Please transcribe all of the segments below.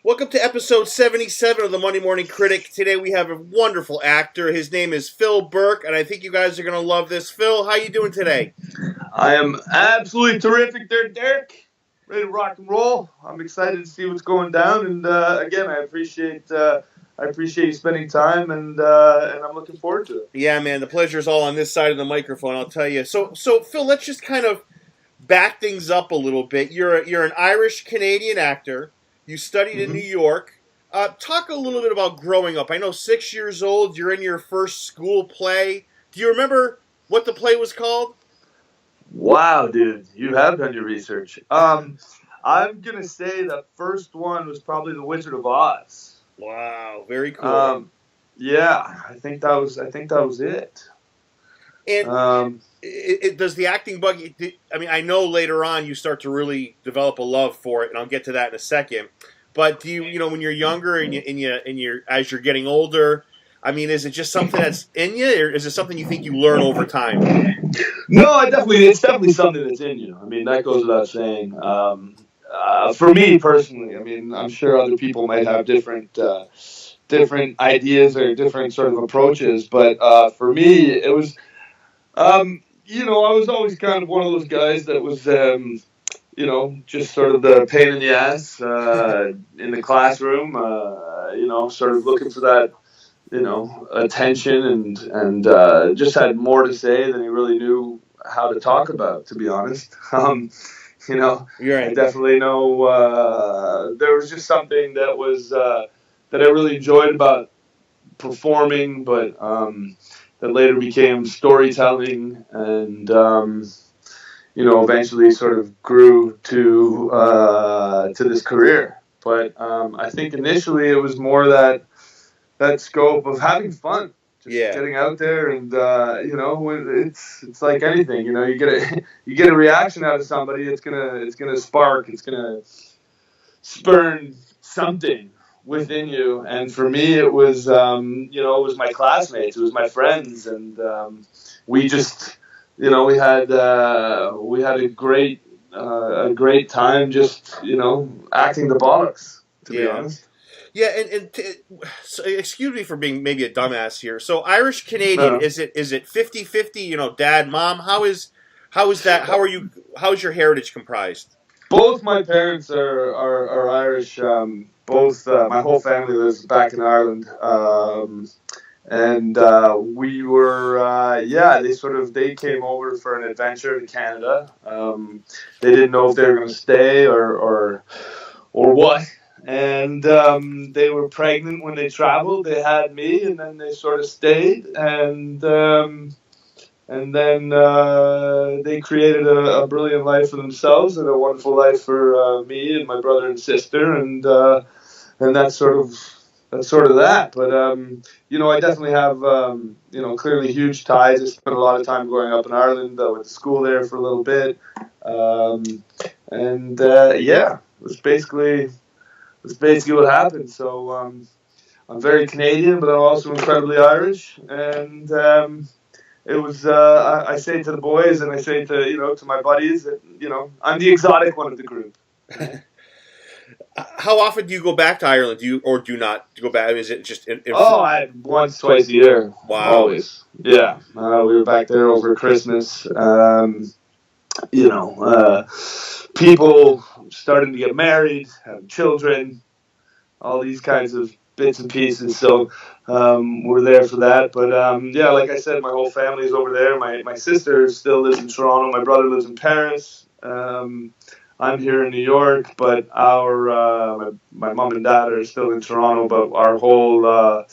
Welcome to episode 77 of the Monday Morning Critic. Today we have a wonderful actor. His name is Phil Burke, and I think you guys are going to love this. Phil, how you doing today? I am absolutely terrific there, Derek. Ready to rock and roll. I'm excited to see what's going down, and again, I appreciate you spending time, and I'm looking forward to it. Yeah, man, the pleasure is all on this side of the microphone, I'll tell you. So Phil, let's just kind of back things up a little bit. You're an Irish-Canadian actor. You studied in New York. Talk a little bit about growing up. I know 6 years old, you're in your first school play. Do you remember what the play was called? Wow, dude, you have done your research. I'm gonna say the first one was probably The Wizard of Oz. Wow, very cool. Yeah, I think that was it. And does the acting bug you? I mean, I know later on you start to really develop a love for it, and I'll get to that in a second. But do you when you're younger and you as you're getting older, I mean, is it just something that's in you, or is it something you think you learn over time? No, it's definitely something that's in you. I mean, that goes without saying. For me personally, I mean, I'm sure other people might have different ideas or different sort of approaches, but for me, it was. I was always kind of one of those guys that was, just sort of the pain in the ass in the classroom, sort of looking for that, attention and just had more to say than he really knew how to talk about, to be honest. You're right. I definitely know there was just something that was that I really enjoyed about performing, but that later became storytelling, and eventually sort of grew to this career. But I think initially it was more that scope of having fun, just getting out there, and it's like anything. You get a reaction out of somebody, it's gonna spark, it's gonna spurn something within you. And for me, it was it was my classmates, it was my friends, and we just we had a great time just acting the bollocks, to be honest. Yeah, so excuse me for being maybe a dumbass here. So Irish Canadian, is it 50-50? Dad, mom. How is that? How's your heritage comprised? Both my parents are Irish. Both my whole family lives back in Ireland, and we were they came over for an adventure to Canada. They didn't know if they were going to stay or what, and they were pregnant when they traveled. They had me, and then they sort of stayed, and then they created a brilliant life for themselves and a wonderful life for me and my brother and sister, and that's sort of that. But I definitely have clearly huge ties. I spent a lot of time growing up in Ireland. I went to school there for a little bit, it was basically what happened. So I'm very Canadian, but I'm also incredibly Irish, and it was, I say to the boys, and I say to my buddies that, I'm the exotic one of the group. How often do you go back to Ireland? Do you or do not go back? Is it just once, twice a year. Wow. Always. Yeah. We were back there over Christmas. People starting to get married, have children, all these kinds of bits and pieces. So we're there for that. But like I said, my whole family's over there. My sister still lives in Toronto. My brother lives in Paris. I'm here in New York, but my mom and dad are still in Toronto. But our whole the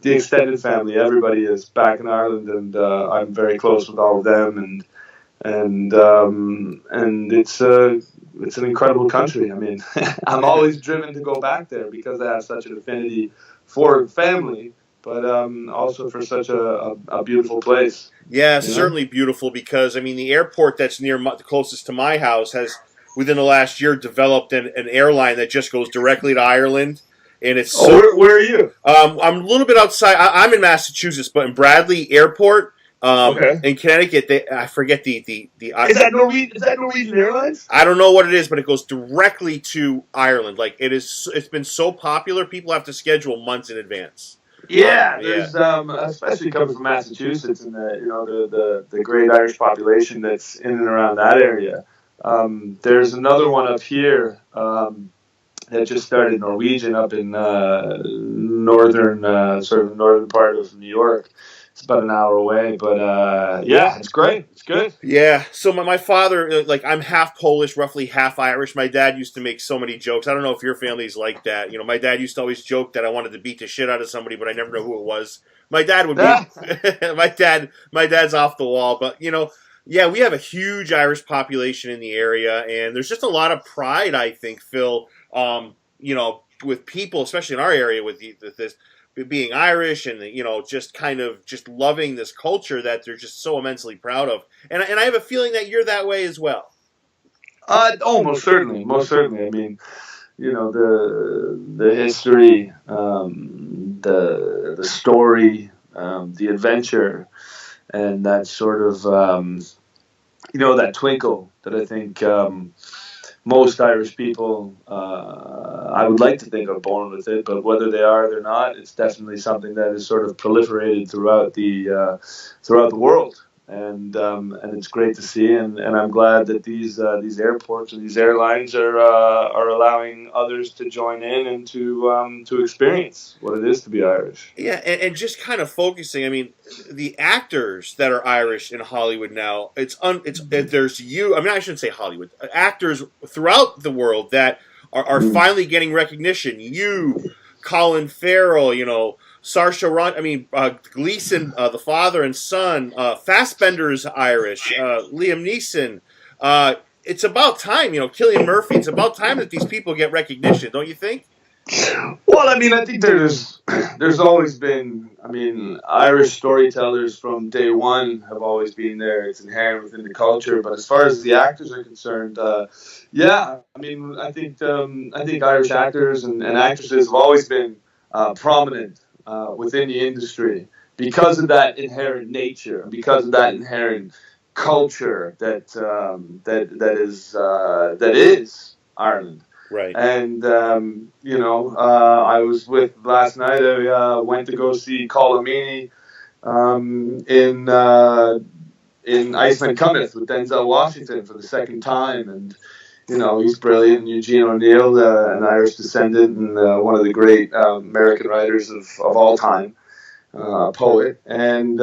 extended family, everybody is back in Ireland, and I'm very close with all of them. And it's an incredible country. I mean, I'm always driven to go back there because I have such an affinity for family, but also for such a beautiful place. Yeah, certainly beautiful, because I mean the airport that's closest to my house has within the last year developed an airline that just goes directly to Ireland. And it's where are you? I'm a little bit outside. I'm in Massachusetts, but in Bradley Airport, In Connecticut, I forget the is that Norwegian? Is that Norwegian Airlines? I don't know what it is, but it goes directly to Ireland. Like it's been so popular, people have to schedule months in advance. Yeah, there's especially coming from Massachusetts and the great Irish population that's in and around that area. There's another one up here that just started Norwegian up in northern sort of northern part of New York. It's about an hour away, but yeah, it's great. It's good. Yeah. So my father, like, I'm half Polish, roughly half Irish. My dad used to make so many jokes. I don't know if your family's like that. My dad used to always joke that I wanted to beat the shit out of somebody, but I never know who it was. My dad would be my dad's off the wall, but yeah, we have a huge Irish population in the area, and there's just a lot of pride, I think, Phil, with people, especially in our area, with this being Irish and just kind of just loving this culture that they're just so immensely proud of, and I have a feeling that you're that way as well. Most certainly, most certainly. I mean, the history, the story, the adventure, and that sort of that twinkle that I think most Irish people, I would like to think, are born with it, but whether they are or they're not, it's definitely something that is sort of proliferated throughout the world, and it's great to see, and I'm glad that these airports and these airlines are allowing others to join in and to experience what it is to be Irish. Yeah, and just kind of focusing. I mean, the actors that are Irish in Hollywood now. There's you. I mean, I shouldn't say Hollywood. Actors throughout the world that are finally getting recognition. You, Colin Farrell. Saoirse Ronan. I mean, Gleason, the father and son. Fassbender's Irish. Liam Neeson. It's about time. Cillian Murphy. It's about time that these people get recognition. Don't you think? Well, I mean, I think there's always been, Irish storytellers from day one have always been there. It's inherent within the culture. But as far as the actors are concerned, yeah, I think Irish actors and actresses have always been prominent within the industry because of that inherent nature, because of that inherent culture that is Ireland. Right. And, I was last night, I went to go see Colomini in Iceland Cometh with Denzel Washington for the second time. And, he's brilliant. Eugene O'Neill, an Irish descendant and one of the great American writers of all time, poet. And,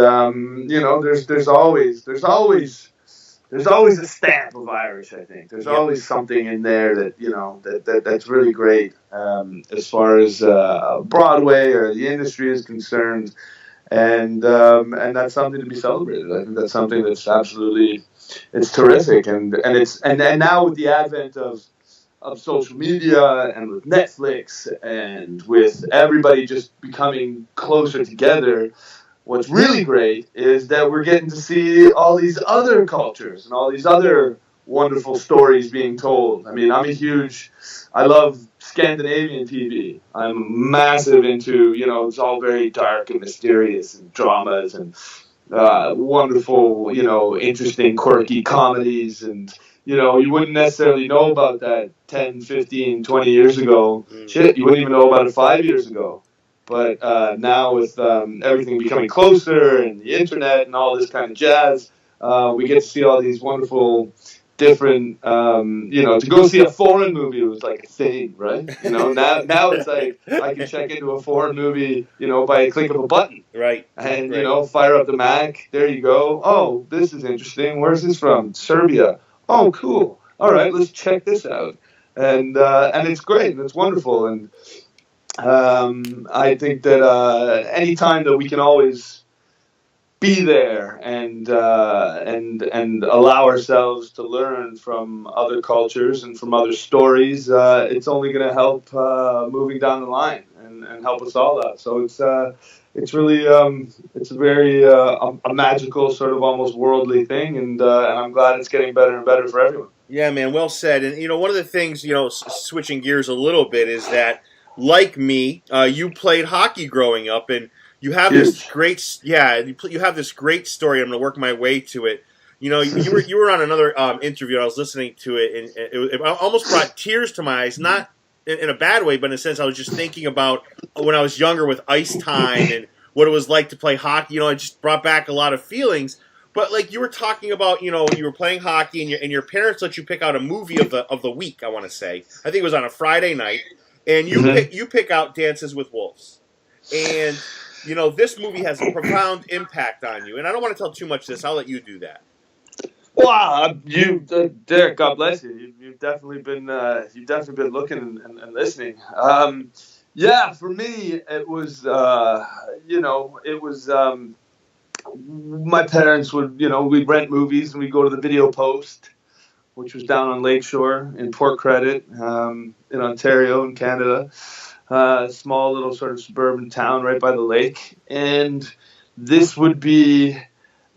there's always a stamp of Irish, I think. There's always something in there that that's really great as far as Broadway or the industry is concerned, and that's something to be celebrated. I think that's something that's absolutely, it's terrific, and now with the advent of social media and with Netflix and with everybody just becoming closer together. What's really great is that we're getting to see all these other cultures and all these other wonderful stories being told. I mean, I love Scandinavian TV. I'm massive into, it's all very dark and mysterious and dramas and wonderful, interesting, quirky comedies. And, you wouldn't necessarily know about that 10, 15, 20 years ago. Shit, you wouldn't even know about it 5 years ago. But now with everything becoming closer and the internet and all this kind of jazz, we get to see all these wonderful, different, to go see a foreign movie was like a thing, right? Now it's like I can check into a foreign movie, by a click of a button. Right. And, fire up the Mac. There you go. Oh, this is interesting. Where's this from? Serbia. Oh, cool. All right, let's check this out. And it's great and it's wonderful. And I think that any time that we can always be there and allow ourselves to learn from other cultures and from other stories, it's only going to help moving down the line and help us all out. So it's really it's a very a magical sort of almost worldly thing, and I'm glad it's getting better and better for everyone. Yeah, man, well said. And one of the things, switching gears a little bit, is that, like me, you played hockey growing up, and You have this great, you have this great story. I'm going to work my way to it. You know, you were on another interview. I was listening to it, and it almost brought tears to my eyes. Not in a bad way, but in a sense, I was just thinking about when I was younger with ice time and what it was like to play hockey. You know, it just brought back a lot of feelings. But like you were talking about, you know, you were playing hockey, and your parents let you pick out a movie of the week. I want to say, I think it was on a Friday night, and you pick out Dances with Wolves, and you know this movie has a profound impact on you. And I don't want to tell too much of this. I'll let you do that. Wow, Derek, God bless you. You've definitely been looking and listening. Yeah, for me, it was my parents would, we'd rent movies and we'd go to the Video Post, which was down on Lakeshore in Port Credit, in Ontario, in Canada. Small little sort of suburban town right by the lake, and this would be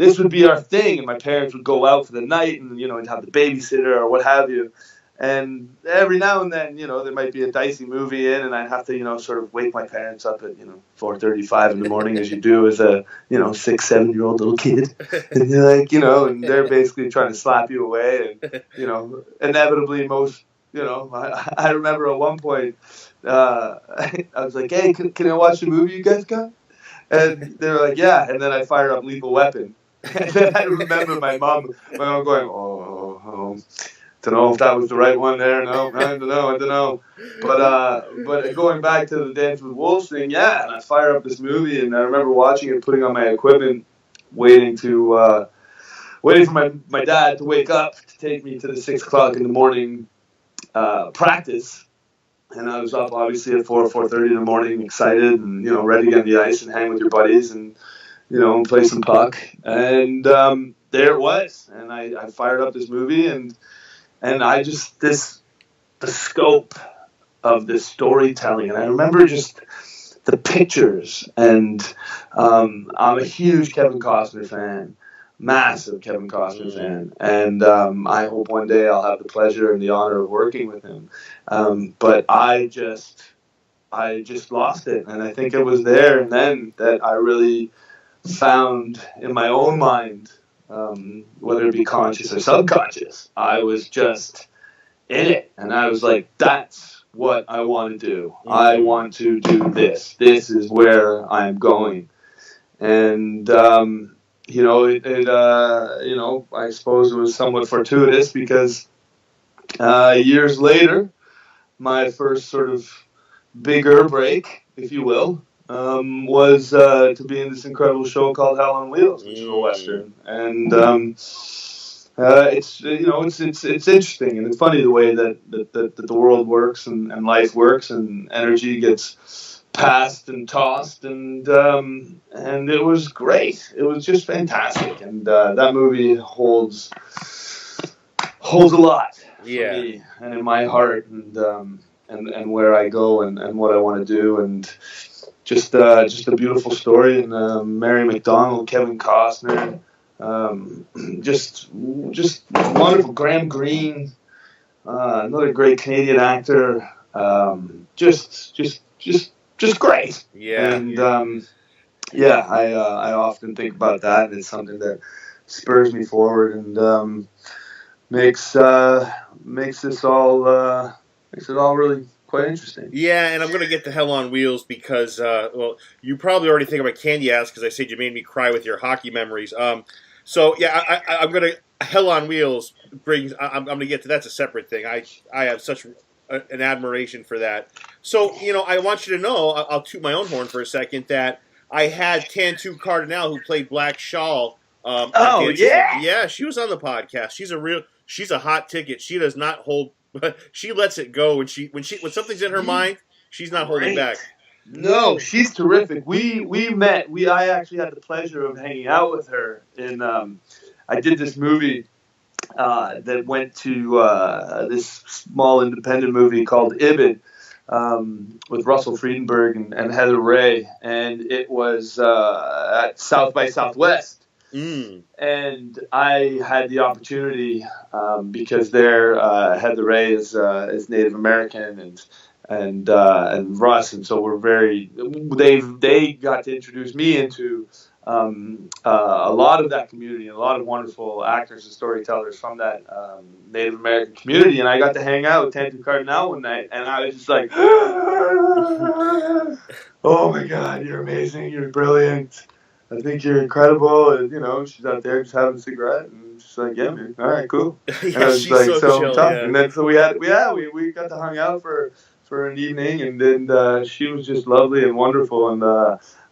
our thing. And my parents would go out for the night, and and have the babysitter or what have you. And every now and then, there might be a dicey movie in, and I'd have to, sort of wake my parents up at 4:35 in the morning, as you do as a 6-7-year-old little kid. And you're like, and they're basically trying to slap you away, and inevitably most. I remember at one point, I was like, "Hey, can I watch the movie you guys got?" And they were like, "Yeah." And then I fired up Lethal Weapon. And then I remember my mom going, "Oh, don't know if that was the right one there. No, I don't know." But going back to the Dance with Wolves thing, yeah. And I fired up this movie, and I remember watching it, putting on my equipment, waiting for my dad to wake up to take me to the 6:00 in the morning practice. And I was up obviously at 4:30 in the morning, excited and ready to get on the ice and hang with your buddies and play some puck. And there it was. And I fired up this movie, and I just the scope of this storytelling. And I remember just the pictures. And I'm a huge Kevin Costner fan. Massive Kevin Costner fan, and I hope one day I'll have the pleasure and the honor of working with him. But I just lost it, and I think it was there and then that I really found in my own mind, whether it be conscious or subconscious, I was just in it, and I was like, that's what I want to do. I want to do this. This is where I'm going, and. I suppose it was somewhat fortuitous because years later, my first sort of bigger break, if you will, was to be in this incredible show called Hell on Wheels, which is a Western. And it's interesting, and it's funny the way that the world works and life works and energy gets passed and tossed, and it was great. It was just fantastic, and that movie holds a lot for me and in my heart, and where I go and what I want to do, and just a beautiful story. And Mary McDonald, Kevin Costner, just wonderful. Graham Greene, another great Canadian actor. Just great. Yeah. And I often think about that, and it's something that spurs me forward and makes it all really quite interesting. Yeah, and I'm going to get to Hell on Wheels because you probably already think about Candy Ass because I said you made me cry with your hockey memories. So yeah, I'm going to Hell on Wheels brings. I'm going to get to that's a separate thing. I have such an admiration for that. So, I want you to know, I'll toot my own horn for a second, that I had Tantu Cardinal, who played Black Shawl. Yeah, she was on the podcast. She's a hot ticket. She does not hold, she lets it go. When something's in her mind, she's not holding back. No, she's terrific. We met. I actually had the pleasure of hanging out with her in, I did this movie that went to this small independent movie called Ibid with Russell Friedenberg and Heather Ray, and it was at South by Southwest. And I had the opportunity because there Heather Ray is Native American, and and Russ, and so they got to introduce me into a lot of that community, and a lot of wonderful actors and storytellers from that Native American community. And I got to hang out with Tantu Cardinal one night, and I was just like, oh my God, you're amazing, you're brilliant. I think you're incredible. And, she's out there just having a cigarette, and she's like, yeah, man, all right, cool. And I was she's like, so chill, tough. yeah. And then so we got to hang out for an evening, and then she was just lovely and wonderful, and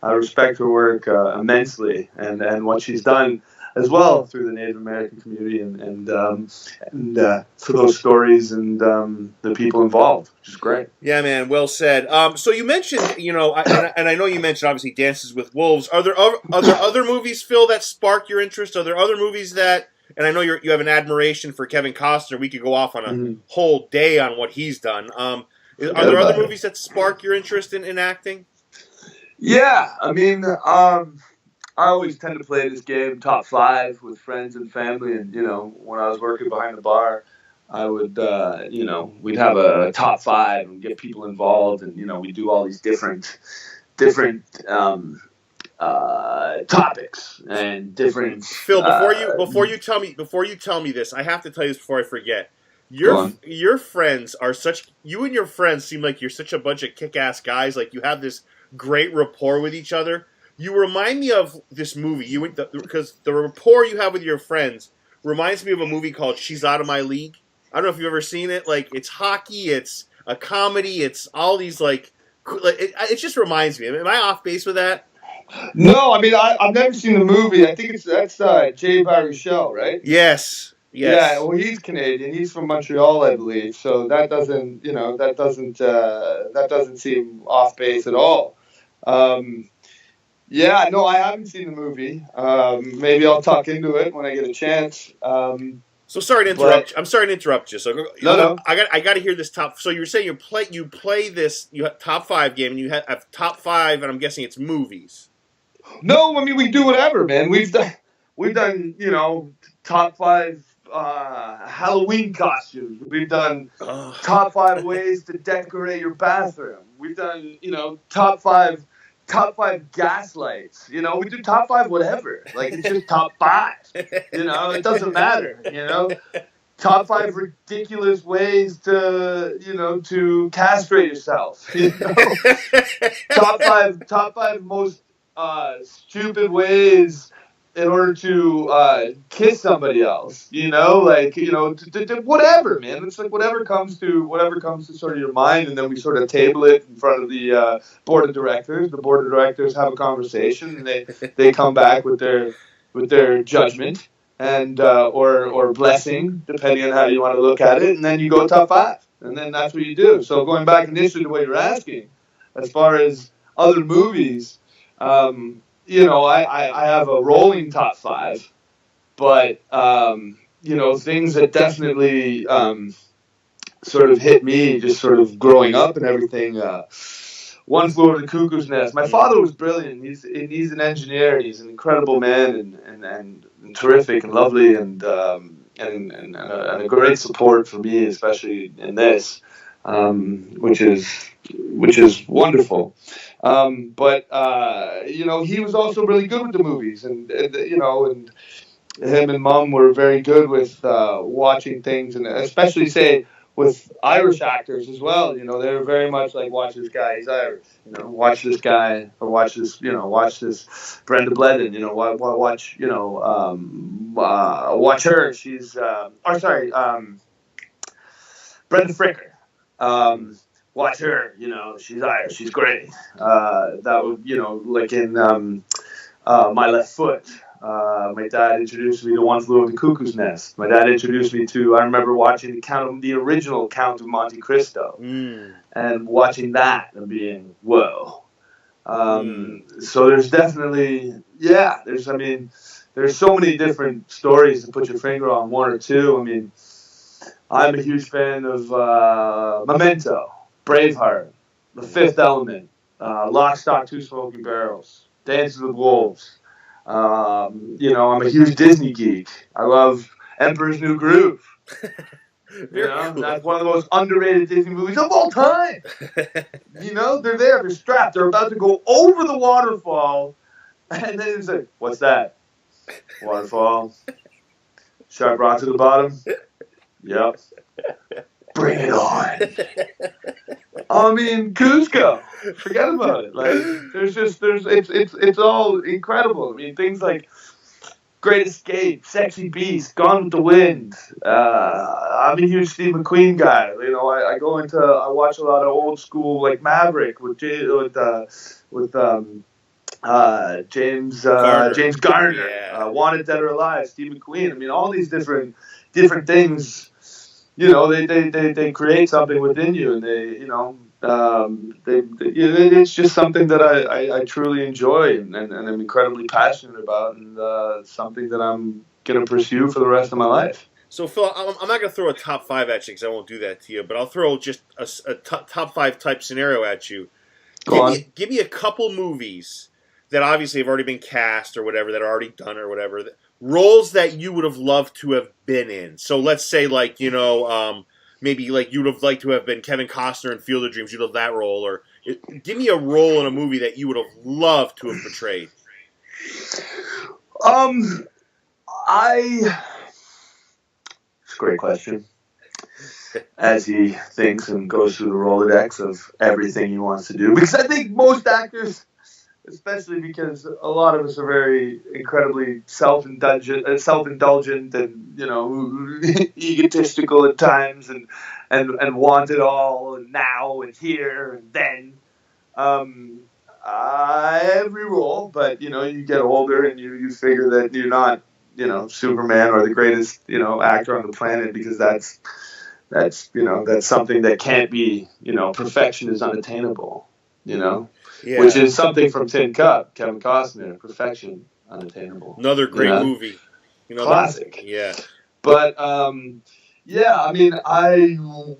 I respect her work immensely, and what she's done as well through the Native American community, and for those stories and the people involved, which is great. Yeah, man. Well said. So you mentioned, and I know you mentioned obviously Dances with Wolves. Are there other movies, Phil, that spark your interest? Are there other movies that? And I know you have an admiration for Kevin Costner. We could go off on a whole day on what he's done. Are there other movies that spark your interest in acting? Yeah, I mean, I always tend to play this game, top five, with friends and family. And, when I was working behind the bar, I would, we'd have a top five and get people involved. And, we do all these different topics and different. Phil, before you tell me this, I have to tell you this before I forget. Your friends are you and your friends seem like you're such a bunch of kick-ass guys. Like you have this great rapport with each other. You remind me of this movie. Because the rapport you have with your friends reminds me of a movie called She's Out of My League. I don't know if you've ever seen it. Like it's hockey, it's a comedy, it's all these it just reminds me. Am I off base with that? No, I mean I've never seen the movie. I think that's Jay Baruchel, right? Yes. Yeah, well, he's Canadian. He's from Montreal, I believe. So that doesn't seem off base at all. Yeah, no, I haven't seen the movie. Maybe I'll talk into it when I get a chance. So sorry to interrupt. I'm sorry to interrupt you. So no. I got to hear this top. So you were saying you play this top five game, and you have top five, and I'm guessing it's movies. No, I mean we do whatever, man. We've done top five Halloween costumes. We've done top five ways to decorate your bathroom. We've done top five gas lights. We do top five whatever. Like it's just top five. It doesn't matter. Top five ridiculous ways to castrate yourself. Top five most stupid ways in order to kiss somebody else, whatever, man. It's like whatever comes to sort of your mind, and then we sort of table it in front of the board of directors. The board of directors have a conversation, and they come back with their judgment and or blessing, depending on how you want to look at it, and then you go top five, and then that's what you do. So going back initially to what you're asking, as far as other movies. I have a rolling top five, but, things that definitely sort of hit me just sort of growing up and everything. One Flew Over the Cuckoo's Nest. My father was brilliant. He's an engineer. He's an incredible man and terrific and lovely and a great support for me, especially in this, which is wonderful. But he was also really good with the movies, and him and Mom were very good with watching things, and especially say with Irish actors as well. They were very much like, watch this guy, he's Irish. Watch this guy, or watch this Brenda Bledden. Watch her. She's Brenda Fricker. Watch her, she's Irish, she's great. That would, like in My Left Foot. My dad introduced me to One Flew Over the Cuckoo's Nest. My dad introduced me to, I remember watching the original Count of Monte Cristo. And watching that and being, whoa. So there's definitely, there's so many different stories to put your finger on, one or two. I mean, I'm a huge fan of Memento, Braveheart, The Fifth Element, Lock, Stock, Two Smoking Barrels, Dances with Wolves. I'm a huge Disney geek. I love Emperor's New Groove. Cool. That's one of the most underrated Disney movies of all time. They're there, they're strapped, they're about to go over the waterfall, and then it's like, what's that? Waterfall. Sharp rock to the bottom. Yep. Bring it on. I mean, Cusco. Forget about it. Like, it's all incredible. I mean, things like Great Escape, Sexy Beast, Gone with the Wind. I'm a huge Steve McQueen guy. I watch a lot of old school like Maverick with James Garner, Wanted Dead or Alive, Steve McQueen. I mean, all these different things. They create something within you, and it's just something that I truly enjoy and I'm incredibly passionate about, and something that I'm going to pursue for the rest of my life. So, Phil, I'm not going to throw a top 5 at you because I won't do that to you, but I'll throw just a top 5 type scenario at you. Give me a couple movies that obviously have already been cast or whatever, that are already done or whatever, roles that you would have loved to have been in. So let's say, like, maybe like you would have liked to have been Kevin Costner in Field of Dreams. You'd love that role. Or give me a role in a movie that you would have loved to have portrayed. It's a great question. As he thinks and goes through the Rolodex of everything he wants to do. Because I think most actors, especially because a lot of us are very incredibly self-indulgent and egotistical at times and want it all and now and here and then. Every role, but you get older and you figure that you're not Superman or the greatest actor on the planet, because that's something that can't be, perfection is unattainable, which is something from Tin Cup, Kevin Costner, perfection unattainable. Another great movie. Classic. Yeah. But, I mean, I will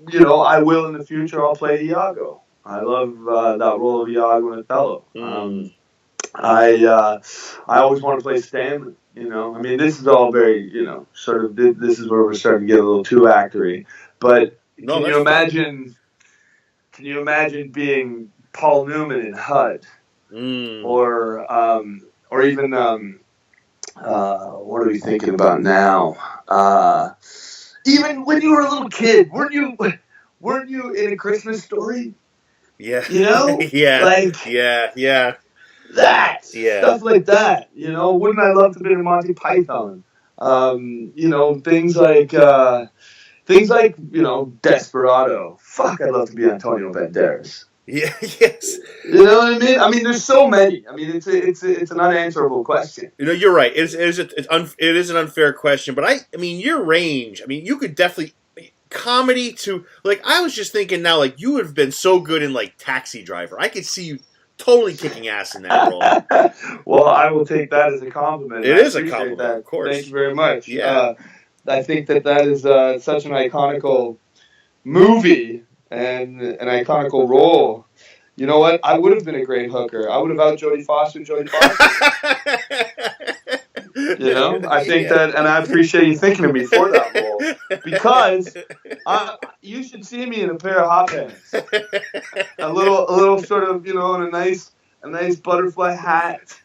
in the future, I'll play Iago. I love that role of Iago in Othello. I always want to play Stanley, I mean, this is all very, sort of, this is where we're starting to get a little too actory. But can you imagine being Paul Newman in HUD, or even what are we thinking about now? Even when you were a little kid, weren't you in A Christmas Story? Yeah. Yeah. Stuff like that. Wouldn't I love to have been in Monty Python? Things like Desperado. Fuck, I'd love to be Antonio Banderas. Yeah. Yes. You know what I mean? I mean, there's so many. I mean, it's an unanswerable question. You're right. It is an unfair question, but I mean, your range. I mean, you could definitely comedy to, like, I was just thinking now, like, you would have been so good in, like, Taxi Driver. I could see you totally kicking ass in that role. Well, I will take that as a compliment. It is a compliment, that. Of course. Thank you very much. Yeah. I think that is such an iconical movie and an iconical role. You know what? I would have been a great hooker. I would have out Jodie Foster. I think that, and I appreciate you thinking of me for that role, because you should see me in a pair of hot pants, a little sort of, in a nice butterfly hat,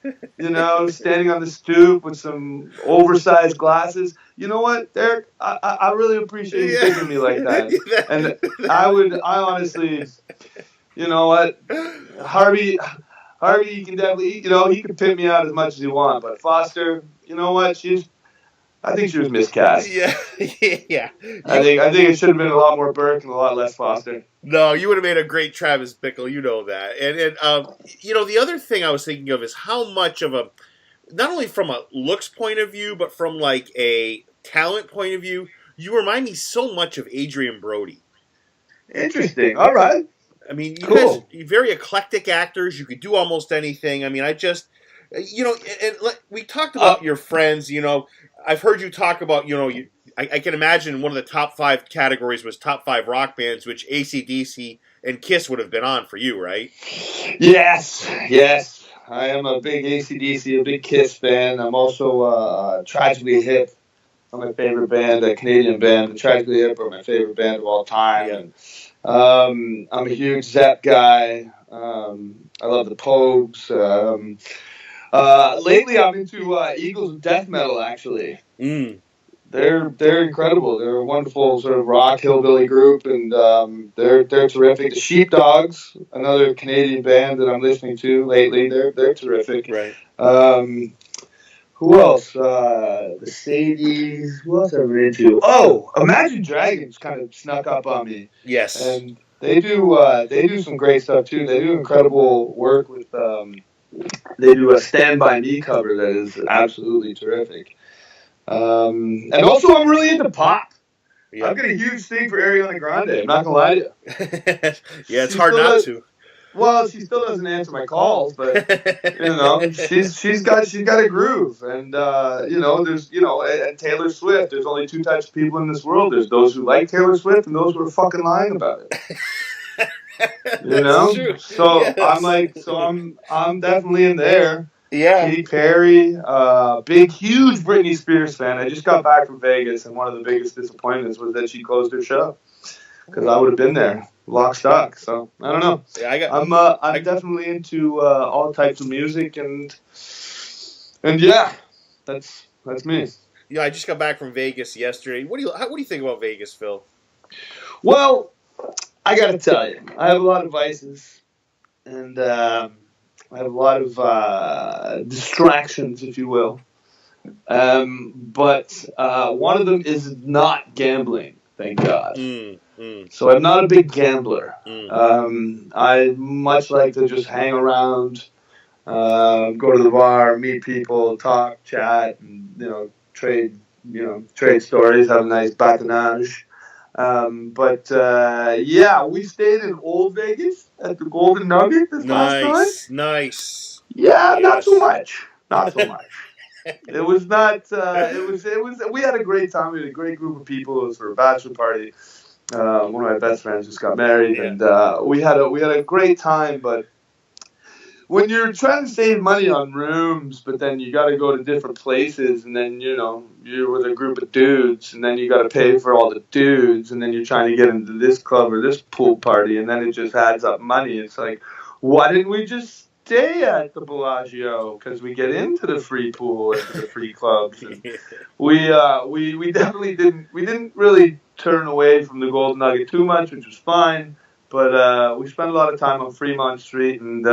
standing on the stoop with some oversized glasses. You know what, Derek? I really appreciate you thinking of me like that, and I honestly, you know what, Harvey, you can definitely, he can pimp me out as much as you want, but Foster, you know what, I think she was miscast. Yeah. I think it should have been a lot more Burke and a lot less Foster. No, you would have made a great Travis Bickle, you know that. And the other thing I was thinking of is how much of a, not only from a looks point of view, but from like a talent point of view, you remind me so much of Adrian Brody. Interesting. All right. I mean, you guys, you're very eclectic actors. You could do almost anything. I mean, I just, and we talked about your friends. I've heard you talk about, I can imagine one of the top 5 categories was top 5 rock bands, which AC/DC and Kiss would have been on for you, right? Yes. I am a big AC/DC, a big Kiss fan. I'm also Tragically Hip are my favorite band, a Canadian band. The Tragically Hip are my favorite band of all time. Yeah. And I'm a huge Zepp guy. I love the Pogues. Lately, I'm into Eagles and death metal. Actually, they're incredible. They're a wonderful sort of rock hillbilly group, and they're terrific. The Sheepdogs, another Canadian band that I'm listening to lately. They're terrific. Right. Who else? The Sadies. Who else have we into? Oh, Imagine Dragons kind of snuck up on me. Yes. And they do some great stuff too. They do incredible work with. They do a Stand By Me cover that is absolutely terrific. And also, I'm really into pop. Yeah. I've got a huge thing for Ariana Grande. I'm not gonna lie to you. Yeah, it's hard not to. Well, she still doesn't answer my calls, but she's got a groove, and there's and Taylor Swift. There's only two types of people in this world. There's those who like Taylor Swift and those who are fucking lying about it. True. So yes. I'm definitely in there. Yeah. Katy Perry, big, huge Britney Spears fan. I just got back from Vegas, and one of the biggest disappointments was that she closed her show because I would have been there, lock, stock. So I don't know. Yeah, I'm definitely into all types of music, and yeah, that's me. Yeah, I just got back from Vegas yesterday. What do you think about Vegas, Phil? Well, I gotta tell you, I have a lot of vices, and I have a lot of distractions, if you will. But one of them is not gambling, thank God. So I'm not a big gambler. I much like to just hang around, go to the bar, meet people, talk, chat, and trade stories, have a nice bacchanage. But we stayed in Old Vegas at the Golden Nugget this last night. Nice. Yeah, yes. Not so much. It was not. It was. We had a great time. We had a great group of people. It was for a bachelor party. One of my best friends just got married, and we had a great time. But when you're trying to save money on rooms, but then you got to go to different places, and then you're with a group of dudes, and then you got to pay for all the dudes, and then you're trying to get into this club or this pool party, and then it just adds up money. It's like, why didn't we just stay at the Bellagio? Because we get into the free pool and the free clubs. And we definitely didn't. We didn't really turn away from the Golden Nugget too much, which was fine. But we spent a lot of time on Fremont Street, and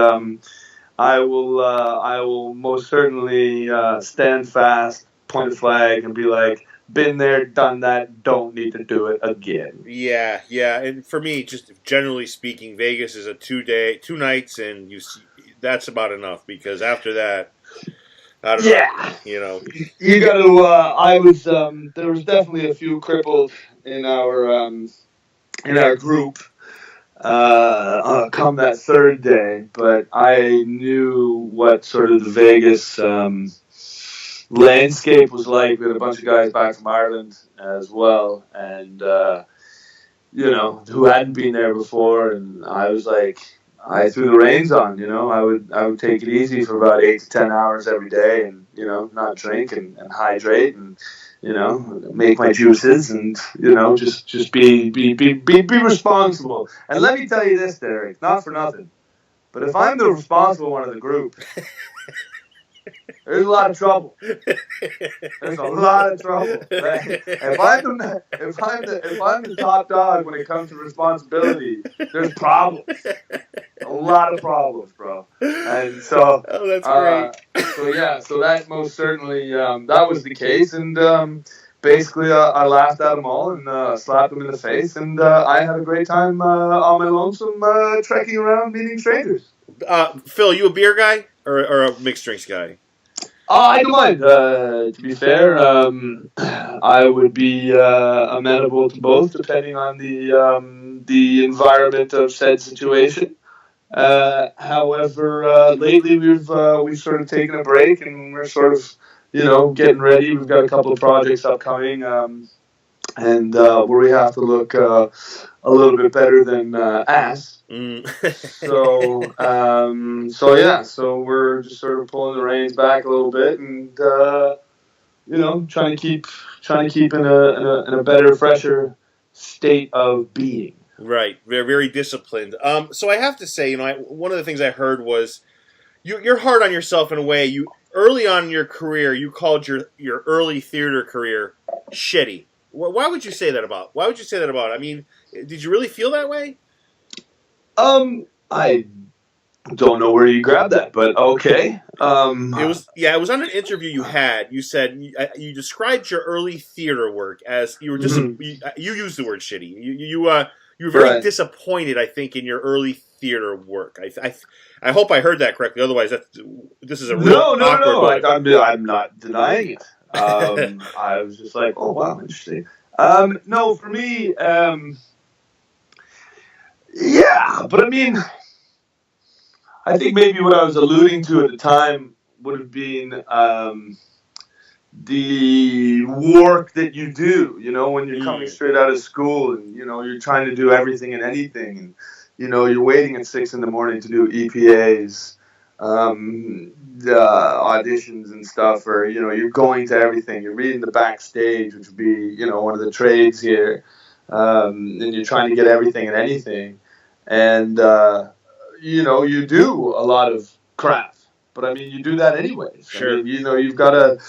I will most certainly stand fast, point a flag, and be like, been there, done that, don't need to do it again. Yeah, and for me, just generally speaking, Vegas is a 2 nights, and that's about enough, because after that, I don't know. You got to. There was definitely a few crippled in our group. Come that third day, but I knew what sort of the Vegas landscape was like. We had a bunch of guys back from Ireland as well, and who hadn't been there before, and I was like, I threw the reins on. I would take it easy for about 8 to 10 hours every day, and not drink and hydrate and. Make my juices and just be responsible. And let me tell you this, Derek, not for nothing, but if I'm the responsible one of the group, there's a lot of trouble. There's a lot of trouble. Right? If I'm the top dog when it comes to responsibility, there's problems. A lot of problems, bro. And so, that's great. So that most certainly that was the case, and basically I laughed at them all and slapped them in the face, and I had a great time on my lonesome trekking around meeting strangers. Phil, you a beer guy or a mixed drinks guy? I don't mind. To be fair, I would be amenable to both, depending on the environment of said situation. However, lately we've sort of taken a break, and we're sort of getting ready. We've got a couple of projects upcoming, and where we have to look a little bit better than ass. So we're just sort of pulling the reins back a little bit, and trying to keep in a better, fresher state of being. Right, very very disciplined. So I have to say, one of the things I heard was you're hard on yourself in a way. You early on in your career, you called your early theater career shitty. Why would you say that about? Why would you say that about? I mean, did you really feel that way? I don't know where you grabbed that, but okay. It was on an interview you had. You said you described your early theater work as you were just you used the word shitty. You were very disappointed, I think, in your early theater work. I hope I heard that correctly. Otherwise, this is a real awkward. No. I'm not denying it. I was just like, oh wow, interesting. No, for me, yeah, but I mean, I think maybe what I was alluding to at the time would have been the work that you do, when you're coming straight out of school and, you're trying to do everything and anything. And, you're waiting at 6 a.m. to do EPAs, auditions and stuff, or, you're going to everything. You're reading the backstage, which would be, one of the trades here. And you're trying to get everything and anything. And, you do a lot of crap, but I mean, you do that anyways. Sure. I mean, you've got to,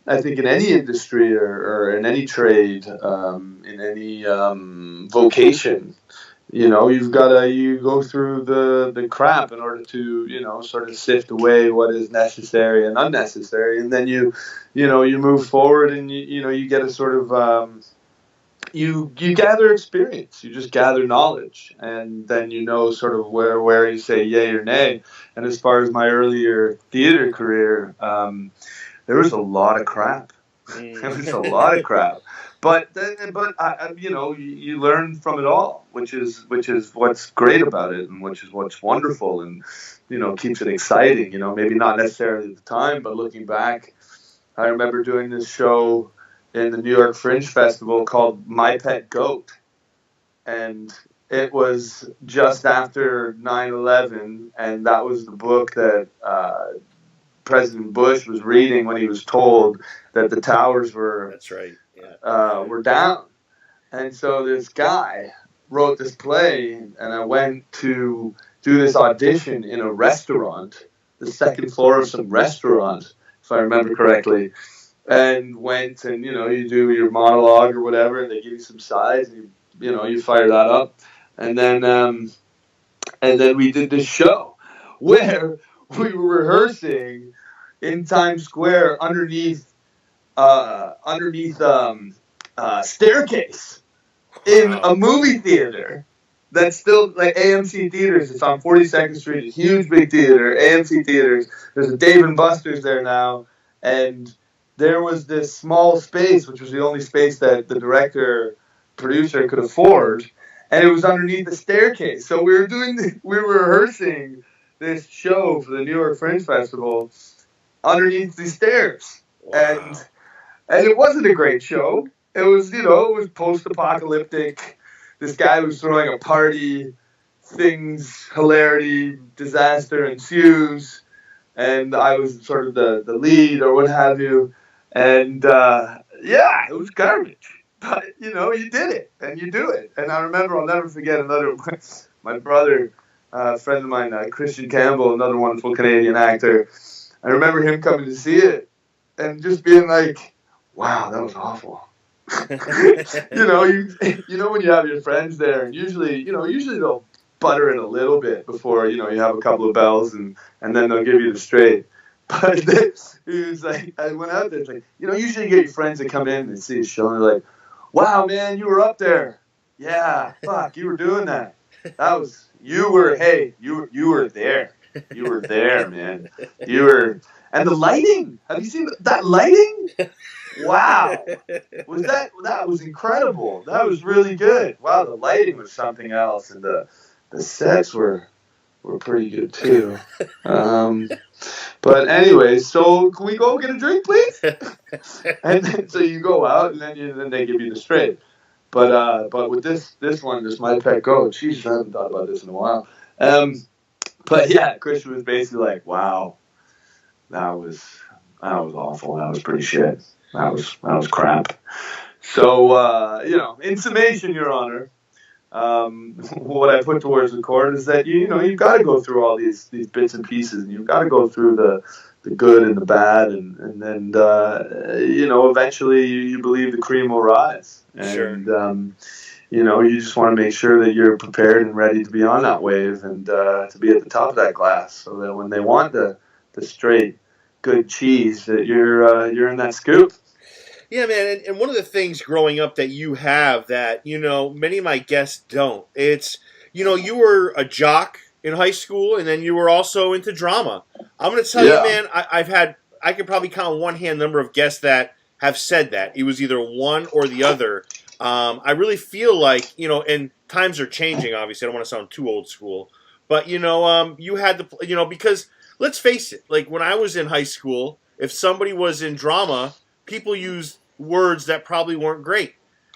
I think in any industry or in any trade, in any vocation, you've got to, you go through the crap in order to, sort of sift away what is necessary and unnecessary. And then you move forward and you get a sort of, you gather experience, you just gather knowledge, and then sort of where you say yay or nay. And as far as my earlier theater career, there was a lot of crap. There was a lot of crap, but you learn from it all, which is what's great about it, and which is what's wonderful, and keeps it exciting. Maybe not necessarily at the time, but looking back, I remember doing this show in the New York Fringe Festival called My Pet Goat. And it was just after 9/11, and that was the book that President Bush was reading when he was told that the towers were That's right. Yeah. Were down. And so this guy wrote this play, and I went to do this audition in a restaurant, the second floor of some restaurant, if I remember correctly. And went and, you do your monologue or whatever, and they give you some sides, and you fire that up. And then we did this show where we were rehearsing in Times Square underneath staircase in a movie theater that's still like AMC Theaters. It's on 42nd Street, a huge big theater, AMC Theaters. There's a Dave and Buster's there now, and there was this small space, which was the only space that the producer could afford, and it was underneath the staircase. So we were rehearsing this show for the New York Fringe Festival underneath the stairs. Wow. And it wasn't a great show. It was, it was post-apocalyptic. This guy was throwing a party, hilarity, disaster ensues, and I was sort of the lead or what have you. And, it was garbage. But, you did it, and you do it. And I remember, I'll never forget my brother, a friend of mine, Christian Campbell, another wonderful Canadian actor. I remember him coming to see it and just being like, wow, that was awful. When you have your friends there, and usually they'll butter it a little bit before, you have a couple of bells, and then they'll give you the straight. But he was like, I went out there, it's like, usually you get your friends that come in and see a show, and they're like, wow, man, you were up there. Yeah, fuck, you were doing that. You were there. You were there, man. And the lighting. Have you seen that lighting? Wow. That was incredible. That was really good. Wow, the lighting was something else, and the sets were pretty good too. But anyway, so can we go get a drink, please? And then, so you go out, and then they give you the straight. But with this My Pet Goat, Jesus, I haven't thought about this in a while. But yeah, Christian was basically like, wow, that was awful. That was pretty shit. that was crap. So, in summation, Your Honor, what I put towards the court is that you've got to go through all these bits and pieces, and you've got to go through the good and the bad, and then eventually you believe the cream will rise, and you just want to make sure that you're prepared and ready to be on that wave and to be at the top of that glass, so that when they want the straight good cheese, that you're in that scoop. Yeah, man, and one of the things growing up that you have that, many of my guests don't, it's, you were a jock in high school, and then you were also into drama. I'm going to tell you, man, I could probably count on one hand number of guests that have said that. It was either one or the other. I really feel like, and times are changing, obviously. I don't want to sound too old school. But, you had to, because let's face it, like when I was in high school, if somebody was in drama, people used words that probably weren't great.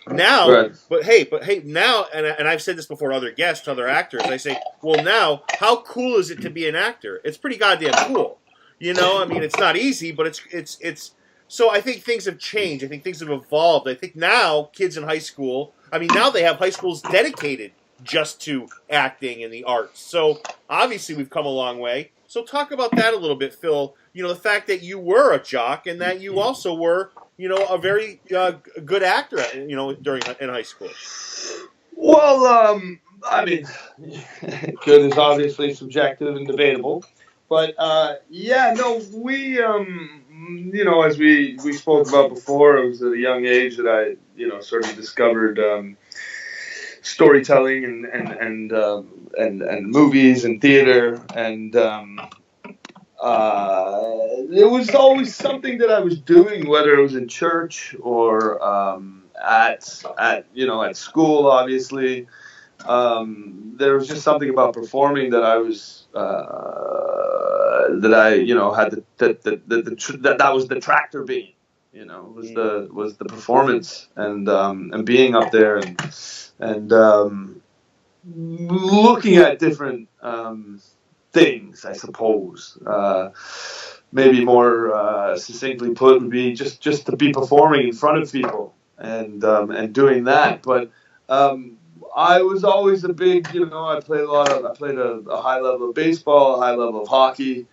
Now, right. but hey, now, and I've said this before to other guests, to other actors, I say, well, now, how cool is it to be an actor? It's pretty goddamn cool. I mean, it's not easy, but it's. So I think things have changed. I think things have evolved. I think now kids in high school, now they have high schools dedicated just to acting and the arts. So obviously we've come a long way. So talk about that a little bit, Phil. The fact that you were a jock and that you also were, a very good actor, in high school. Well, good is obviously subjective and debatable, but we, as we spoke about before, it was at a young age that I, sort of discovered storytelling and movies and theater, and it was always something that I was doing, whether it was in church or at school. Obviously, there was just something about performing that I was had that was the tractor beam. Was the performance and being up there and looking at different things, I suppose. Maybe more succinctly put would be just to be performing in front of people and doing that. But I was always a big, I played a high level of baseball, a high level of hockey.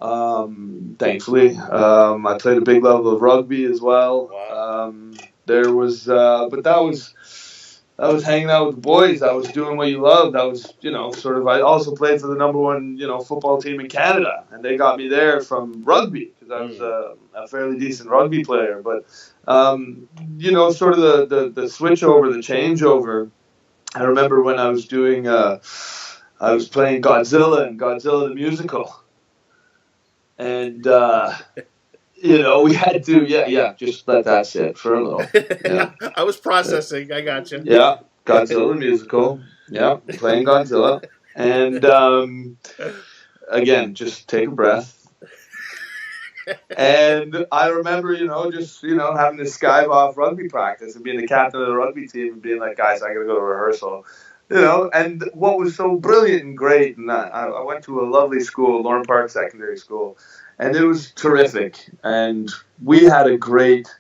Thankfully, I played a big level of rugby as well. Wow. There was, but that was hanging out with the boys. I was doing what you loved. I was, I also played for the number one, football team in Canada, and they got me there from rugby because I was a fairly decent rugby player. But, sort of the switch over, the changeover. I remember when I was doing, I was playing Godzilla and Godzilla the musical. And, we had to, just let that sit for a little. Yeah. I was processing. I got you. Yeah, Godzilla the musical. Yeah, playing Godzilla. And, again, just take a breath. And I remember, having this skive off rugby practice and being the captain of the rugby team and being like, guys, I got to go to rehearsal. And what was so brilliant and great, and I went to a lovely school, Lorne Park Secondary School, and it was terrific. And we had a great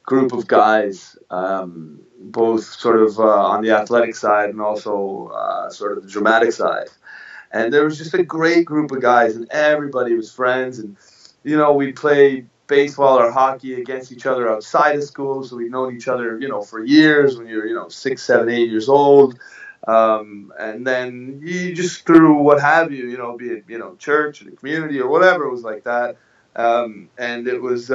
group of guys, both sort of on the athletic side and also sort of the dramatic side. And there was just a great group of guys, and everybody was friends. And, we'd play baseball or hockey against each other outside of school, so we'd known each other, for years when you're, 6, 7, 8 years old. And then you just through what have you, be it, church or the community or whatever, it was like that. And it was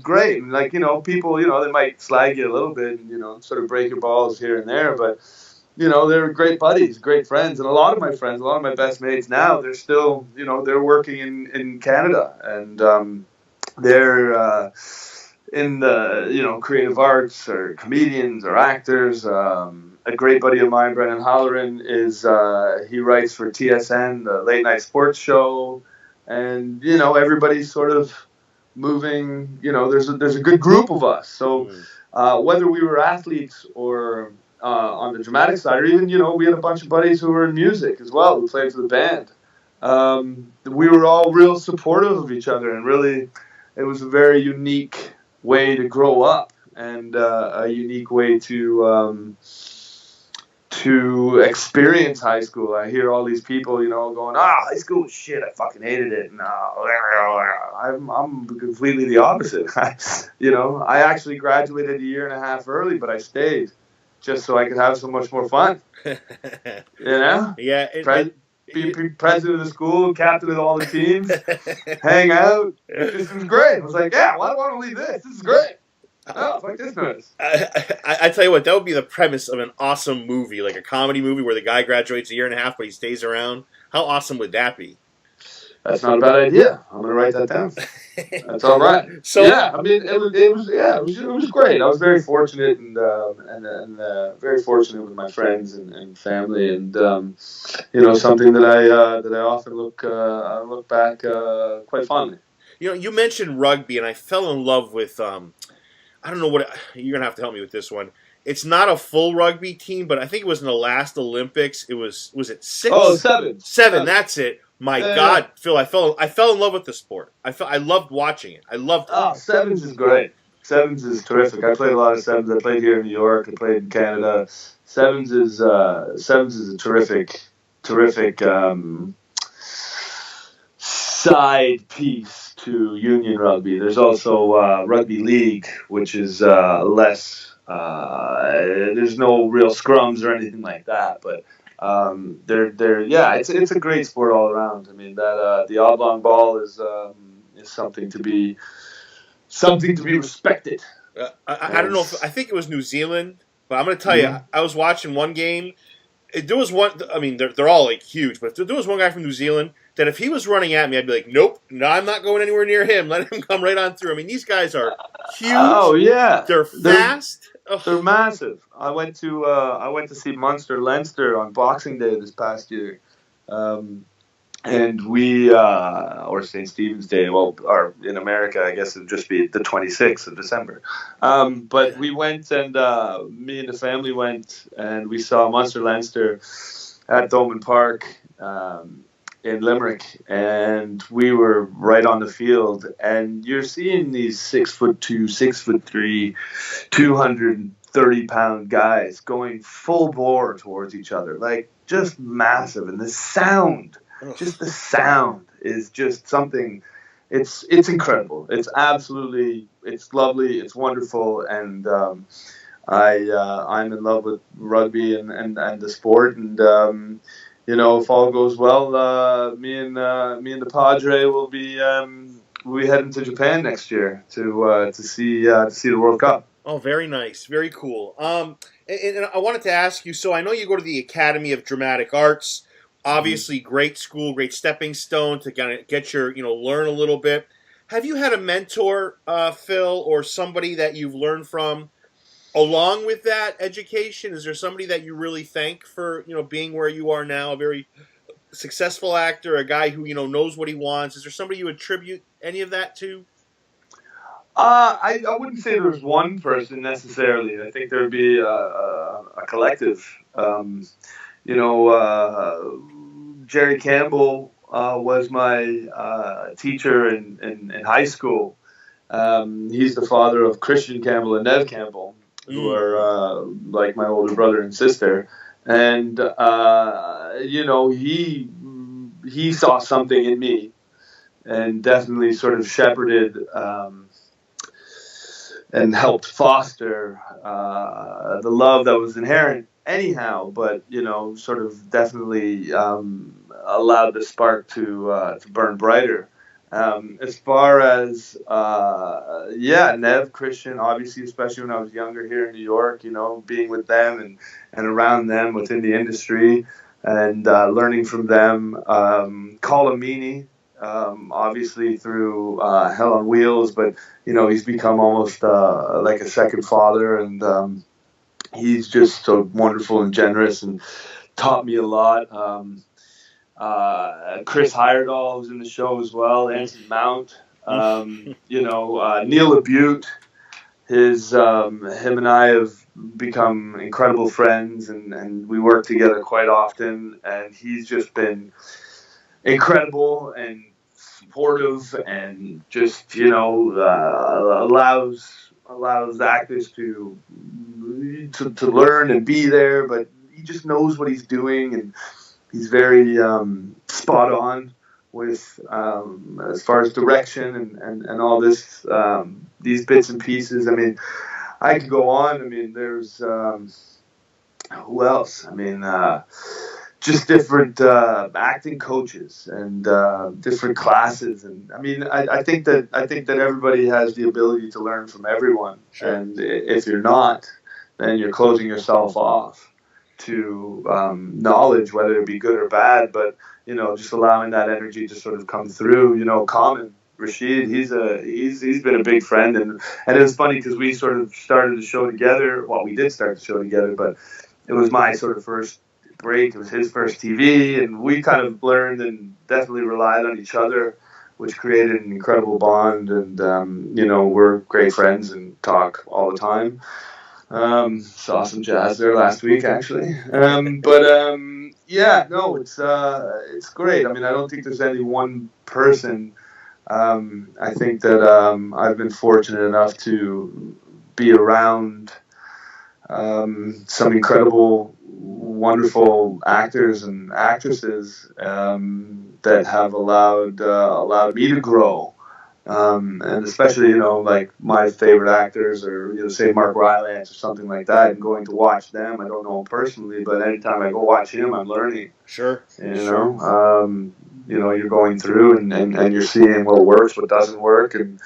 great. And like, people, they might slag you a little bit and, sort of break your balls here and there, but, they were great buddies, great friends. And a lot of my friends, a lot of my best mates now, they're still, they're working in Canada, and, they're, in the, creative arts or comedians or actors. A great buddy of mine, Brendan Halloran, he writes for TSN, the late night sports show, and, everybody's sort of moving, there's a good group of us. So whether we were athletes or on the dramatic side, or even, we had a bunch of buddies who were in music as well, who played for the band. We were all real supportive of each other and really it was a very unique way to grow up and a unique way to experience high school. I hear all these people, going, high school was shit. I fucking hated it. No, I'm completely the opposite. I actually graduated a year and a half early, but I stayed just so I could have so much more fun. Yeah. Be president of the school, captain of all the teams, hang out. It was great. I was like, yeah, why do I want to leave this? This is great. Oh, fuck this noise. I tell you what, that would be the premise of an awesome movie, like a comedy movie where the guy graduates a year and a half, but he stays around. How awesome would that be? That's not a bad idea. I'm gonna write that down. That's all right. So yeah, I mean, it was great. I was very fortunate and very fortunate with my friends and family, and something that I often look back quite fondly. You mentioned rugby, and I fell in love with I don't know what you're gonna have to help me with this one. It's not a full rugby team, but I think it was in the last Olympics. It was it 6? Oh, 7. 7. That's it. My God, Phil, I fell in love with the sport. I loved watching it. I loved. Oh, sevens is great. Sevens is terrific. I played a lot of sevens. I played here in New York. I played in Canada. Sevens is a terrific side piece to union rugby. There's also rugby league, which is less. There's no real scrums or anything like that, but it's a great sport all around. I mean that the oblong ball is something to be respected. I don't know I think it was New Zealand, but I'm going to tell you, I was watching one game. There was one. I mean, they're all like huge, but there was one guy from New Zealand that if he was running at me, I'd be like, nope, no, I'm not going anywhere near him. Let him come right on through. I mean, these guys are huge. Oh yeah, they're fast. They're massive. I went to see Leinster on Boxing Day this past year, and we or St. Stephen's Day. Well, or in America, I guess it'd just be the 26th of December. But we went, and me and the family went, and we saw Leinster at Thomond Park in Limerick, and we were right on the field, and you're seeing these 6'2", 6'3", 230-pound guys going full bore towards each other, like just massive, and the sound is just something. It's incredible. It's lovely. It's wonderful, and I'm in love with rugby and the sport, and if all goes well, me and the Padre will be heading to Japan next year to see the World Cup. Oh, very nice, very cool. And I wanted to ask you. So I know you go to the Academy of Dramatic Arts. Obviously, great school, great stepping stone to kind of get your learn a little bit. Have you had a mentor, Phil, or somebody that you've learned from? Along with that education, is there somebody that you really thank for, being where you are now, a very successful actor, a guy who, knows what he wants? Is there somebody you attribute any of that to? I wouldn't say there's one person necessarily. I think there would be a collective. Jerry Campbell was my teacher in high school. He's the father of Christian Campbell and Nev Campbell, who are like my older brother and sister, and he saw something in me, and definitely sort of shepherded and helped foster the love that was inherent anyhow, but sort of definitely allowed the spark to burn brighter. As far as Nev, Christian, obviously, especially when I was younger here in New York, being with them and around them within the industry and learning from them. Colomini, obviously through Hell on Wheels, but he's become almost like a second father, and he's just so wonderful and generous and taught me a lot. Chris Heyerdahl was in the show as well. Anson Mount, Neil Labute. Him and I have become incredible friends, and we work together quite often. And he's just been incredible and supportive and just, allows actors to learn and be there, but he just knows what he's doing, and he's very spot on with as far as direction and all this, these bits and pieces. I mean, I could go on. I mean, there's who else? I mean, just different acting coaches and different classes, and I mean, I think that everybody has the ability to learn from everyone. Sure. And if you're not, then you're closing yourself off to knowledge, whether it be good or bad. But just allowing that energy to sort of come through. Common Rashid, he's been a big friend, and it was funny because we sort of started the show together. Well, we did start the show together, but it was my sort of first break. It was his first TV, and we kind of learned and definitely relied on each other, which created an incredible bond. And we're great friends and talk all the time. Saw some jazz there last week, actually. It's great. I mean, I don't think there's any one person. I think that I've been fortunate enough to be around some incredible, wonderful actors and actresses that have allowed me to grow. And especially, like my favorite actors, or say Mark Rylance or something like that, and going to watch them. I don't know him personally, but anytime I go watch him, I'm learning. Sure. You're going through and you're seeing what works, what doesn't work, and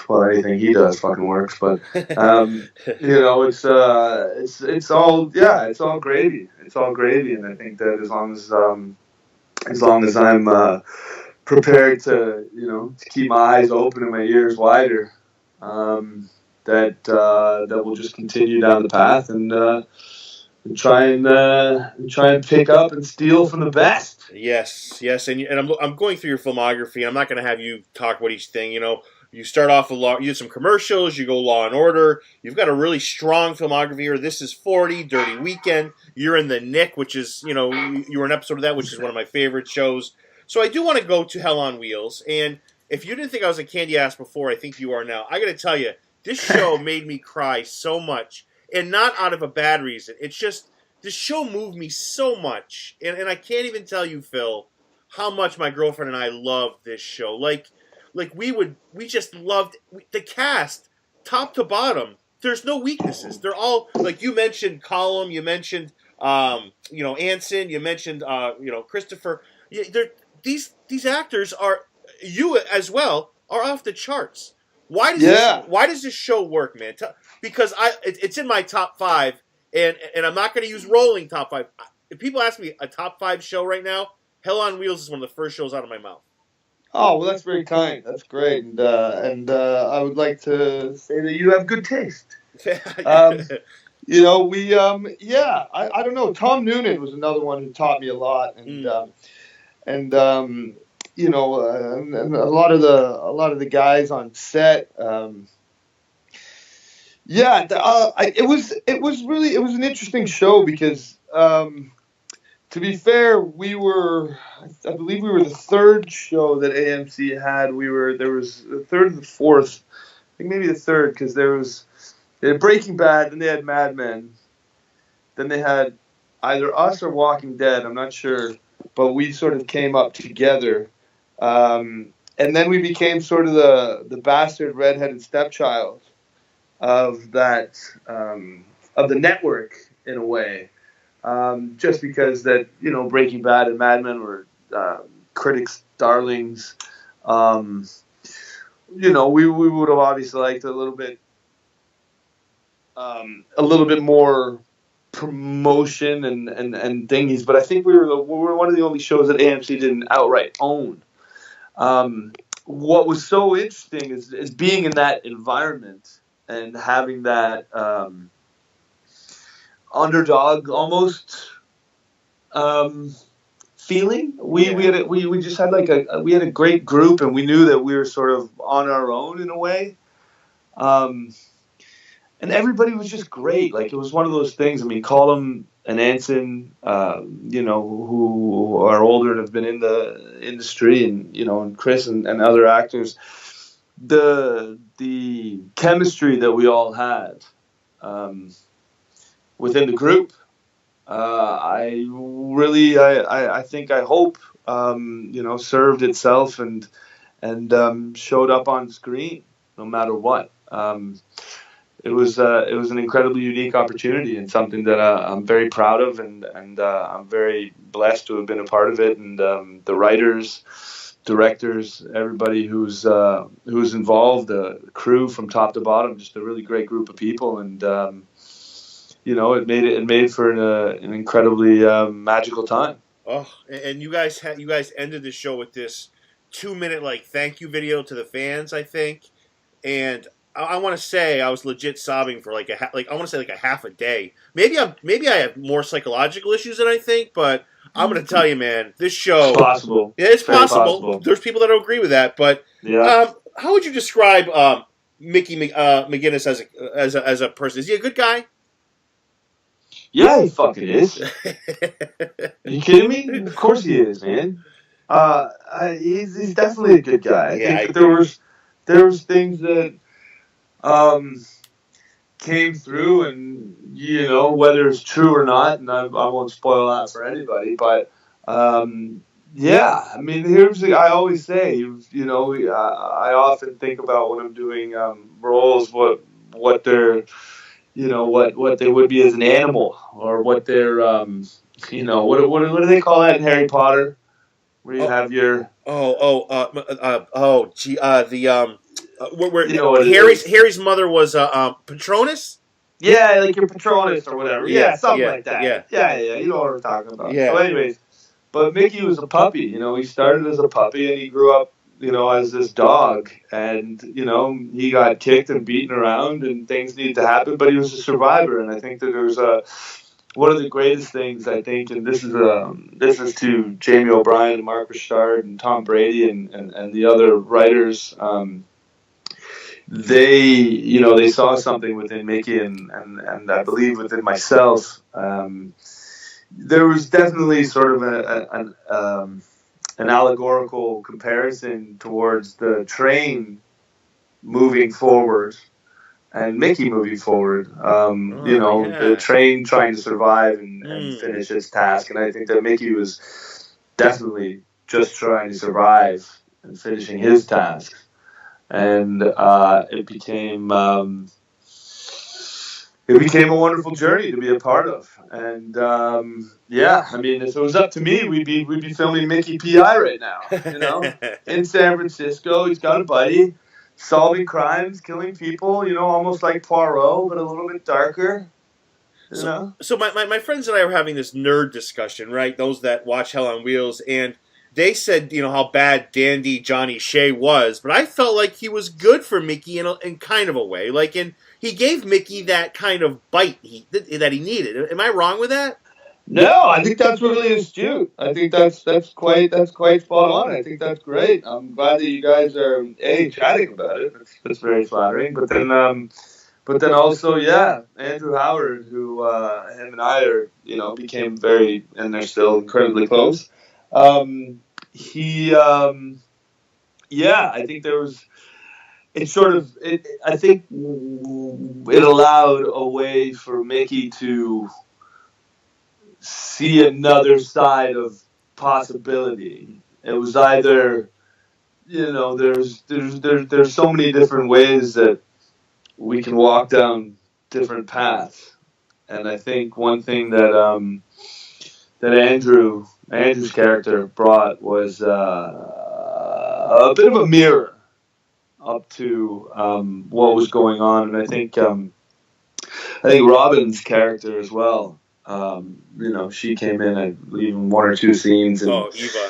well, anything he does fucking works. But it's all gravy. It's all gravy, and I think that as long as I'm prepared to keep my eyes open and my ears wider, that we'll just continue down the path and try and pick up and steal from the best. Yes, and I'm going through your filmography. I'm not going to have you talk about each thing. You start off with you did some commercials. You go Law and Order. You've got a really strong filmography here. This is 40, Dirty Weekend. You're in The Nick, which is you were an episode of that, which is one of my favorite shows. So I do want to go to Hell on Wheels, and if you didn't think I was a candy ass before, I think you are now. I got to tell you, this show made me cry so much, and not out of a bad reason. It's just this show moved me so much, and I can't even tell you, Phil, how much my girlfriend and I loved this show. Like we just loved the cast, top to bottom. There's no weaknesses. They're all, like you mentioned, Colum, you mentioned, Anson, you mentioned, Christopher. These actors are, you as well, are off the charts. Why does this show work, man? Because it's in my top 5. And I'm not going to use rolling top 5. If people ask me a top 5 show right now, Hell on Wheels is one of the first shows out of my mouth. Oh, well, that's very kind. That's great. And I would like to say that you have good taste. I don't know. Tom Noonan was another one who taught me a lot. And a lot of the guys on set, it was an interesting show because, to be fair, I believe we were the third show that AMC had. There was the third and the fourth, I think maybe the third, because they had Breaking Bad, then they had Mad Men, then they had either us or Walking Dead, I'm not sure, but we sort of came up together, and then we became sort of the bastard redheaded stepchild of that of the network in a way, just because that Breaking Bad and Mad Men were critics' darlings. We would have obviously liked a little bit more promotion and thingies, but I think we were one of the only shows that AMC didn't outright own. What was so interesting is being in that environment and having that underdog almost feeling. We just had we had a great group, and we knew that we were sort of on our own in a way. And everybody was just great. Like, it was one of those things. I mean, Colum and Anson, who are older and have been in the industry, and Chris and other actors, the chemistry that we all had within the group. I hope, served itself and showed up on screen no matter what. It was an incredibly unique opportunity and something that I'm very proud of, and I'm very blessed to have been a part of it. And the writers, directors, everybody who's involved, the crew from top to bottom, just a really great group of people, and it made for an incredibly magical time. Oh, and you guys ended the show with this 2-minute thank you video to the fans, I think, and I want to say I was legit sobbing for I want to say a half a day. Maybe I have more psychological issues than I think, but I'm going to tell you, man, this show, it's possible. It's possible. There's people that don't agree with that, but yeah. How would you describe Mickey McGinnis as a person? Is he a good guy? Yeah, he fucking is. Are you kidding me? Of course he is, man. He's definitely a good guy. I think that there was things that came through, and whether it's true or not, and I won't spoil that for anybody, but yeah, I mean, I always say, I often think about when I'm doing roles, what they're, what they would be as an animal, or what they're, what do they call that in Harry Potter, where you have your Harry's mother was Patronus. Yeah, like your Patronus or whatever. Yeah, something like that. Yeah. You know what we're talking about. Yeah. So, anyways, but Mickey was a puppy. He started as a puppy and he grew up, as this dog. And, he got kicked and beaten around and things needed to happen, but he was a survivor. And I think that there's one of the greatest things, I think, and this is to Jamie O'Brien and Mark Richard and Tom Brady and the other writers. They saw something within Mickey and I believe within myself. There was definitely sort of an allegorical comparison towards the train moving forward and Mickey moving forward. The train trying to survive and finish its task. And I think that Mickey was definitely just trying to survive and finishing his task. And it became a wonderful journey to be a part of. And I mean, if it was up to me, we'd be filming Mickey P.I. right now. In San Francisco. He's got a buddy, solving crimes, killing people. Almost like Poirot, but a little bit darker. So my friends and I were having this nerd discussion, right? Those that watch Hell on Wheels, and they said, how bad Dandy Johnny Shea was, but I felt like he was good for Mickey in kind of a way. He gave Mickey that kind of bite that he needed. Am I wrong with that? No, I think that's really astute. I think that's quite spot on. I think that's great. I'm glad that you guys are chatting about it. That's very flattering. But then also, Andrew Howard, who him and I are, became very, and they're still incredibly close. I think there was, I think it allowed a way for Mickey to see another side of possibility. It was either, there's so many different ways that we can walk down different paths. And I think one thing that Andrew's character brought was a bit of a mirror up to what was going on, and I think Robin's character as well. She came in, I believe, in one or two scenes. And, Eva.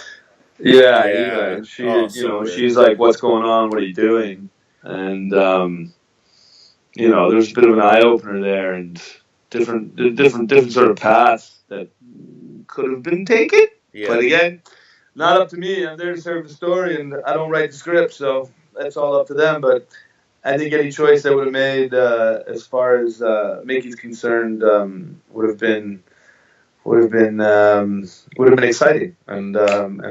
Yeah, Eva. She's like, "What's going on? What are you doing?" And there's a bit of an eye opener there, and different sort of paths that could have been taken. Yeah. But again, not up to me. I'm there to serve the story, and I don't write the script, so that's all up to them. But I think any choice I would have made, as far as Mickey's concerned, would have been would have been exciting and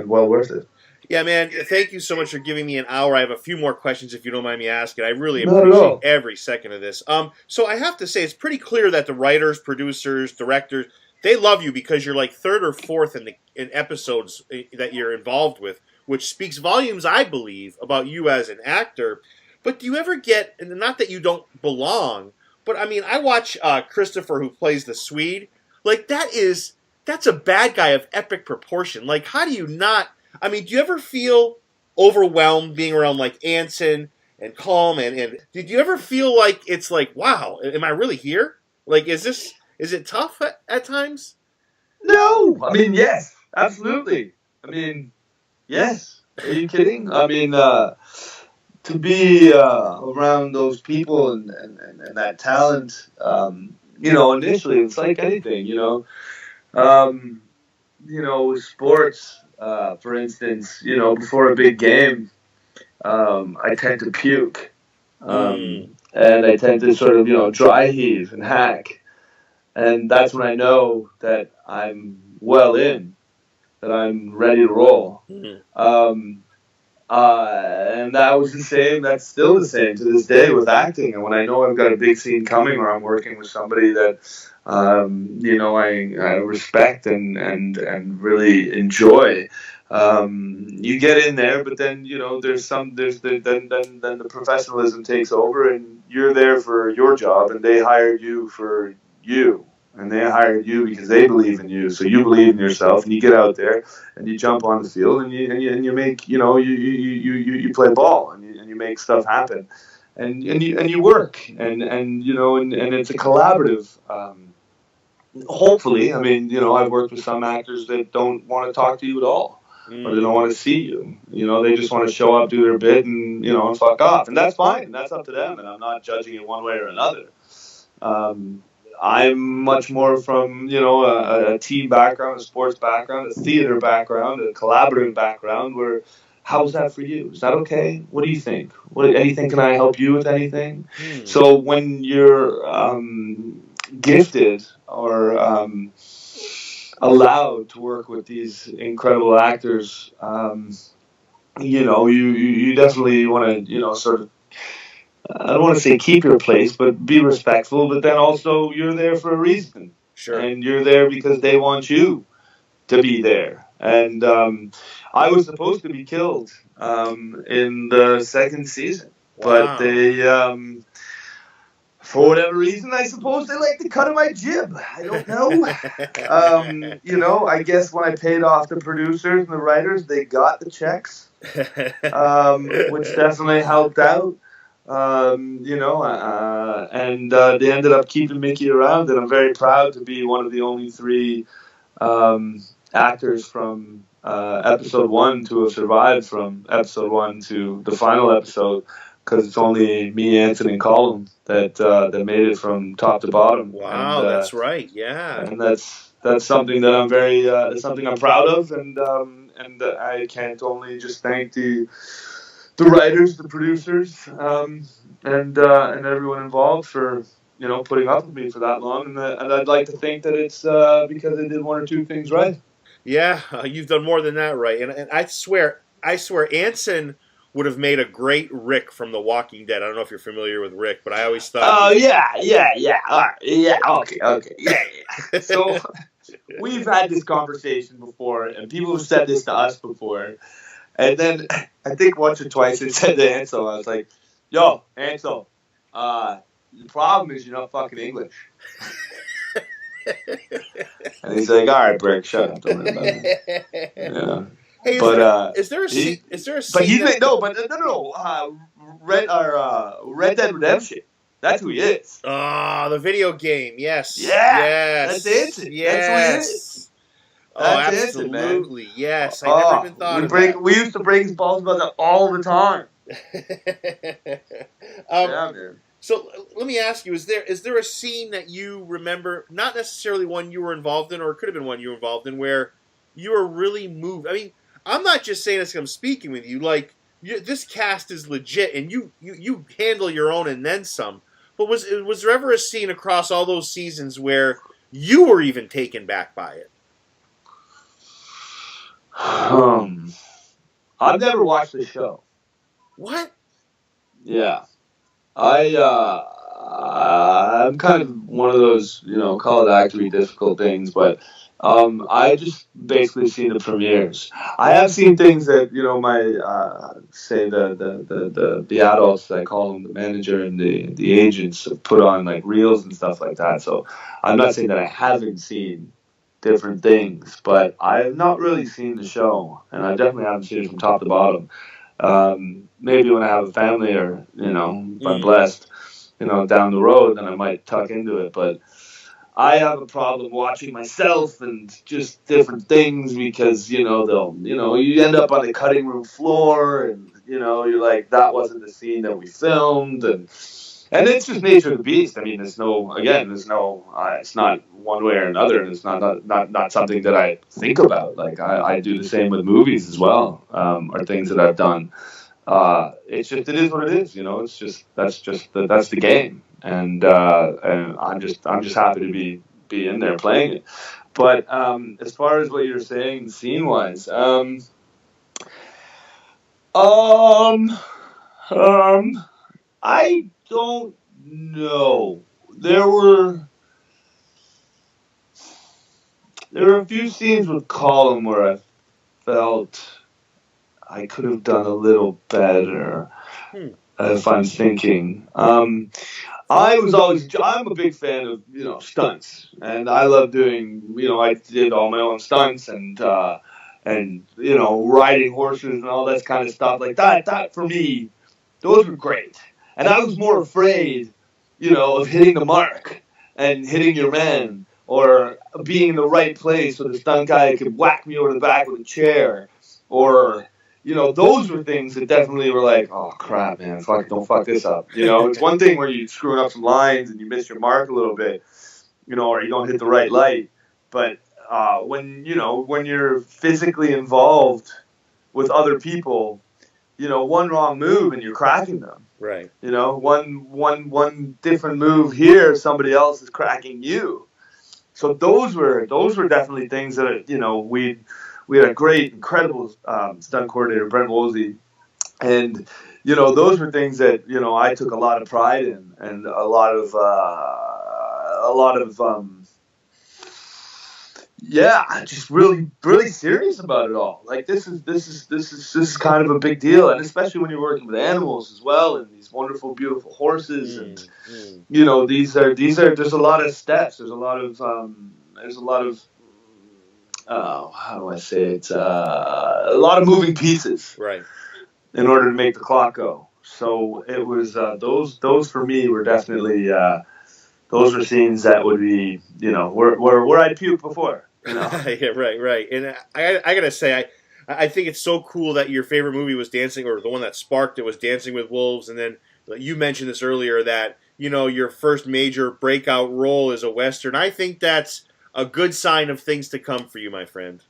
well worth it. Yeah, man, thank you so much for giving me an hour. I have a few more questions if you don't mind me asking. I really Not at appreciate all. every second of this. So I have to say, it's pretty clear that the writers, producers, directors, they love you because you're like third or fourth in episodes that you're involved with, which speaks volumes, I believe, about you as an actor. But do you ever get, and not that you don't belong, but I mean, I watch Christopher, who plays the Swede. Like, that's a bad guy of epic proportion. Like, how do you not... I mean, do you ever feel overwhelmed being around like Anson and Calm and did you ever feel like it's like, wow, am I really here? Like, is it tough at times? No, I mean, yes, absolutely. I mean, yes. Are you kidding? I mean, to be around those people and that talent, initially it's like anything, sports, for instance, before a big game, I tend to puke, and I tend to sort of, dry heave and hack, and that's when I know that I'm well in, that I'm ready to roll. And that was the same. That's still the same to this day with acting. And when I know I've got a big scene coming, or I'm working with somebody that, I respect and really enjoy, you get in there. But then then the professionalism takes over, and you're there for your job, and they hired you for you. And they hired you because they believe in you, so you believe in yourself, and you get out there and you jump on the field and you make you play ball and you make stuff happen, and you work and it's a collaborative. Hopefully, I mean, I've worked with some actors that don't want to talk to you at all, or they don't want to see you. They just want to show up, do their bit, and fuck off, and that's fine. That's up to them, and I'm not judging it one way or another. I'm much more from, a team background, a sports background, a theater background, a collaborative background. Where, how's that for you? Is that okay? What do you think? Anything? Can I help you with anything? So when you're gifted or allowed to work with these incredible actors, you definitely want to, sort of, I don't want to say keep your place, but be respectful. But then also, you're there for a reason. Sure. And you're there because they want you to be there. And I was supposed to be killed in the second season. But they, for whatever reason, I suppose they like the cut of my jib. I don't know. I guess when I paid off the producers and the writers, they got the checks, which definitely helped out. And they ended up keeping Mickey around, and I'm very proud to be one of the only three actors from episode 1 to have survived from episode 1 to the final episode, because it's only me, Anthony, and Colin that made it from top to bottom. Wow, and, that's right, yeah. And that's something that I'm very something I'm proud of, and I can't only just thank the writers, the producers, and everyone involved for putting up with me for that long, and I'd like to think that it's because I did one or two things right. Yeah, you've done more than that right, and I swear, Anson would have made a great Rick from The Walking Dead. I don't know if you're familiar with Rick, but I always thought. Oh yeah, okay, yeah. So we've had this conversation before, and people have said this to us before. And then I think once or twice it said to Ansel, I was like, "Yo, Ansel, the problem is you're not fucking English." And he's like, "All right, Burke, shut up. Don't worry about it." Yeah. Hey, is there a scene? But he's like, no. Red Dead Redemption. That's who he is. Ah, the video game. Yes. Yeah. Yes. That's it. Yes. That's who he is. Oh, absolutely. It, yes. I never even thought of that. We used to break his balls about that all the time. Yeah, man. So let me ask you: Is there a scene that you remember, not necessarily one you were involved in, or it could have been one you were involved in, where you were really moved? I mean, I'm not just saying this because I'm speaking with you. Like, this cast is legit, and you handle your own and then some. But was there ever a scene across all those seasons where you were even taken back by it? I've never watched the show. What? Yeah. I'm kind of one of those, call it actory difficult things, but I just basically seen the premieres. I have seen things that, my, say the adults, I call them the manager and the agents have put on like reels and stuff like that. So I'm not saying that I haven't seen different things, but I have not really seen the show, and I definitely haven't seen it from top to bottom. Maybe when I have a family or, if I'm blessed, down the road, then I might tuck into it. But I have a problem watching myself and just different things because, you end up on the cutting room floor and, you're like, that wasn't the scene that we filmed. And it's just nature of the beast. I mean, it's not one way or another, and it's not something that I think about. Like, I do the same with movies as well, or things that I've done. It's just, it is what it is, it's just, that's the game. And I'm just happy to be in there playing it. But, as far as what you're saying, scene wise, I don't know. There were a few scenes with Colin where I felt I could have done a little better. If I'm thinking, I'm a big fan of stunts, and I love doing I did all my own stunts and riding horses and all that kind of stuff like that. That for me, those were great. And I was more afraid, of hitting the mark and hitting your man or being in the right place so the stunt guy could whack me over the back with a chair. Or, those were things that definitely were like, oh, crap, man, don't fuck this up. It's one thing where you screwing up some lines and you miss your mark a little bit, or you don't hit the right light. But when you're physically involved with other people, one wrong move and you're cracking them. Right. One different move here, somebody else is cracking you. So those were definitely things that we had a great, incredible stunt coordinator, Brent Woolsey, and those were things that I took a lot of pride in, and a lot of just really, really serious about it all. Like this is kind of a big deal, and especially when you're working with animals as well, and these wonderful, beautiful horses, and these are there's a lot of steps. There's a lot of how do I say it? A lot of moving pieces, right, in order to make the clock go. So it was those for me were definitely those were scenes that would be where I'd puke before. Yeah, right. And I gotta say, I think it's so cool that your favorite movie was Dancing, or the one that sparked it was Dancing with Wolves, and then you mentioned this earlier that your first major breakout role is a Western. I think that's a good sign of things to come for you, my friend.